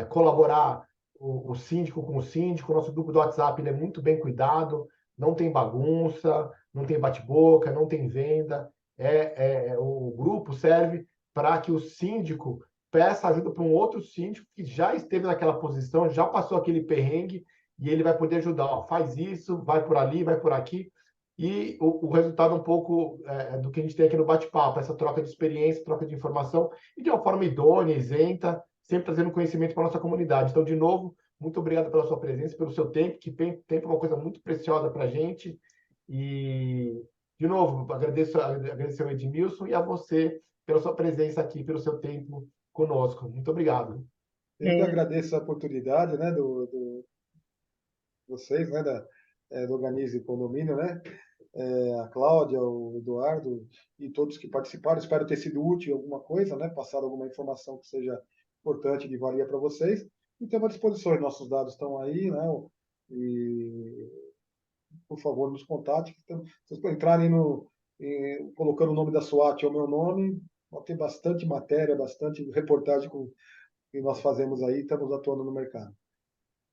colaborar o síndico com o síndico. O nosso grupo do WhatsApp ele é muito bem cuidado, não tem bagunça, não tem bate-boca, não tem venda. O grupo serve para que o síndico peça ajuda para um outro síndico que já esteve naquela posição, já passou aquele perrengue, e ele vai poder ajudar. Ó, faz isso, vai por ali, vai por aqui. E o resultado um pouco do que a gente tem aqui no bate-papo, essa troca de experiência, troca de informação, e de uma forma idônea, isenta, sempre trazendo conhecimento para a nossa comunidade. Então, de novo, muito obrigado pela sua presença, pelo seu tempo, que tempo é uma coisa muito preciosa para a gente. E, de novo, agradecer ao Edmilson e a você pela sua presença aqui, pelo seu tempo conosco. Muito obrigado. Eu que agradeço a oportunidade, né, vocês, né, do Organize Condomínio, né, a Cláudia, o Eduardo e todos que participaram. Espero ter sido útil em alguma coisa, né, passado alguma informação que seja importante de valia para vocês. E estamos à disposição, nossos dados estão aí, né, e por favor, nos contate. Então, se vocês entrarem colocando o nome da SWAT ou o meu nome, vai ter bastante matéria, bastante reportagem que nós fazemos aí, estamos atuando no mercado.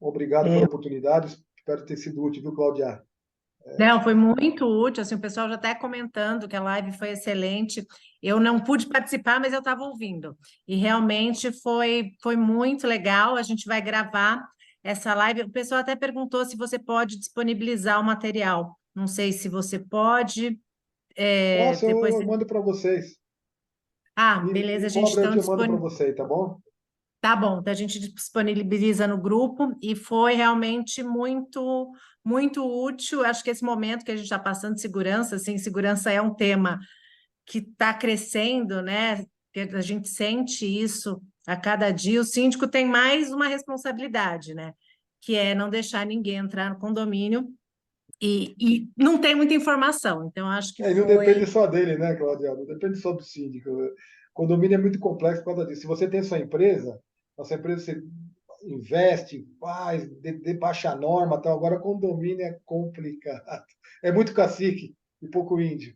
Obrigado pela oportunidade, espero ter sido útil, viu, Claudia? Não, foi muito útil, assim, o pessoal já está comentando que a live foi excelente. Eu não pude participar, mas eu estava ouvindo. E realmente foi muito legal. A gente vai gravar essa live. O pessoal até perguntou se você pode disponibilizar o material. Não sei se você pode. Posso, Depois. eu mando para vocês. Ah, Me beleza, a gente cobra, então eu mando para você, tá bom? Tá bom, então a gente disponibiliza no grupo e foi realmente muito, muito útil. Acho que esse momento que a gente está passando de segurança, assim, segurança é um tema que está crescendo, né? Que a gente sente isso a cada dia. O síndico tem mais uma responsabilidade, né? Que é não deixar ninguém entrar no condomínio e não tem muita informação. Então, acho que E não depende foi. só dele, né, Claudia? Não depende só do síndico. Condomínio é muito complexo por causa disso. Se você tem sua empresa, a sua empresa você investe, faz, debaixa a norma, tal. Agora condomínio é complicado. É muito cacique e pouco índio.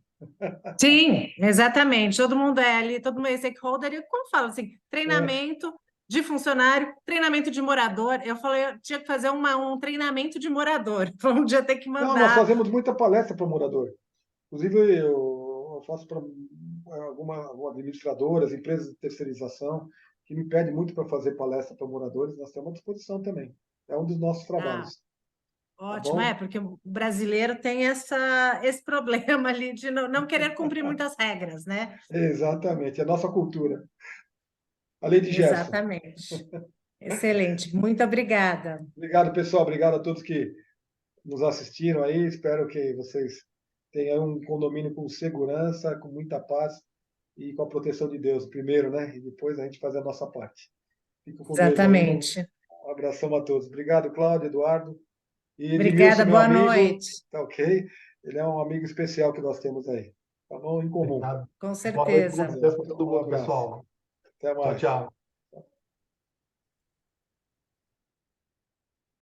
Sim, exatamente. Todo mundo é ali, todo mundo é stakeholder, e como fala assim, É, treinamento de funcionário, treinamento de morador. Eu falei, eu tinha que fazer um treinamento de morador. Um dia ter que Não, nós mandar. fazemos muita palestra para o morador. Inclusive, eu faço para algumas administradoras, empresas de terceirização, que me pedem muito para fazer palestra para moradores. Nós temos à disposição também. É um dos nossos Ah, trabalhos. ótimo, bom? porque o brasileiro tem esse problema ali de não querer cumprir muitas regras, né? Exatamente, é a nossa cultura. A lei de Gerson. Exatamente. Excelente, muito obrigada. Obrigado, pessoal. Obrigado a todos que nos assistiram aí. Espero que vocês tenham um condomínio com segurança, com muita paz e com a proteção de Deus primeiro, né? E depois a gente faz a nossa parte. Fico com Deus aí. Exatamente. Um abração a todos. Obrigado, Cláudio, Eduardo. E Obrigada, Edmilson, meu boa amigo, noite. tá ok? Ele é um amigo especial que nós temos aí. Tá bom? Em comum. Obrigado. Com Boa noite, certeza. com Deus para todo Um mundo, abraço. pessoal. Até Tchau, mais. tchau.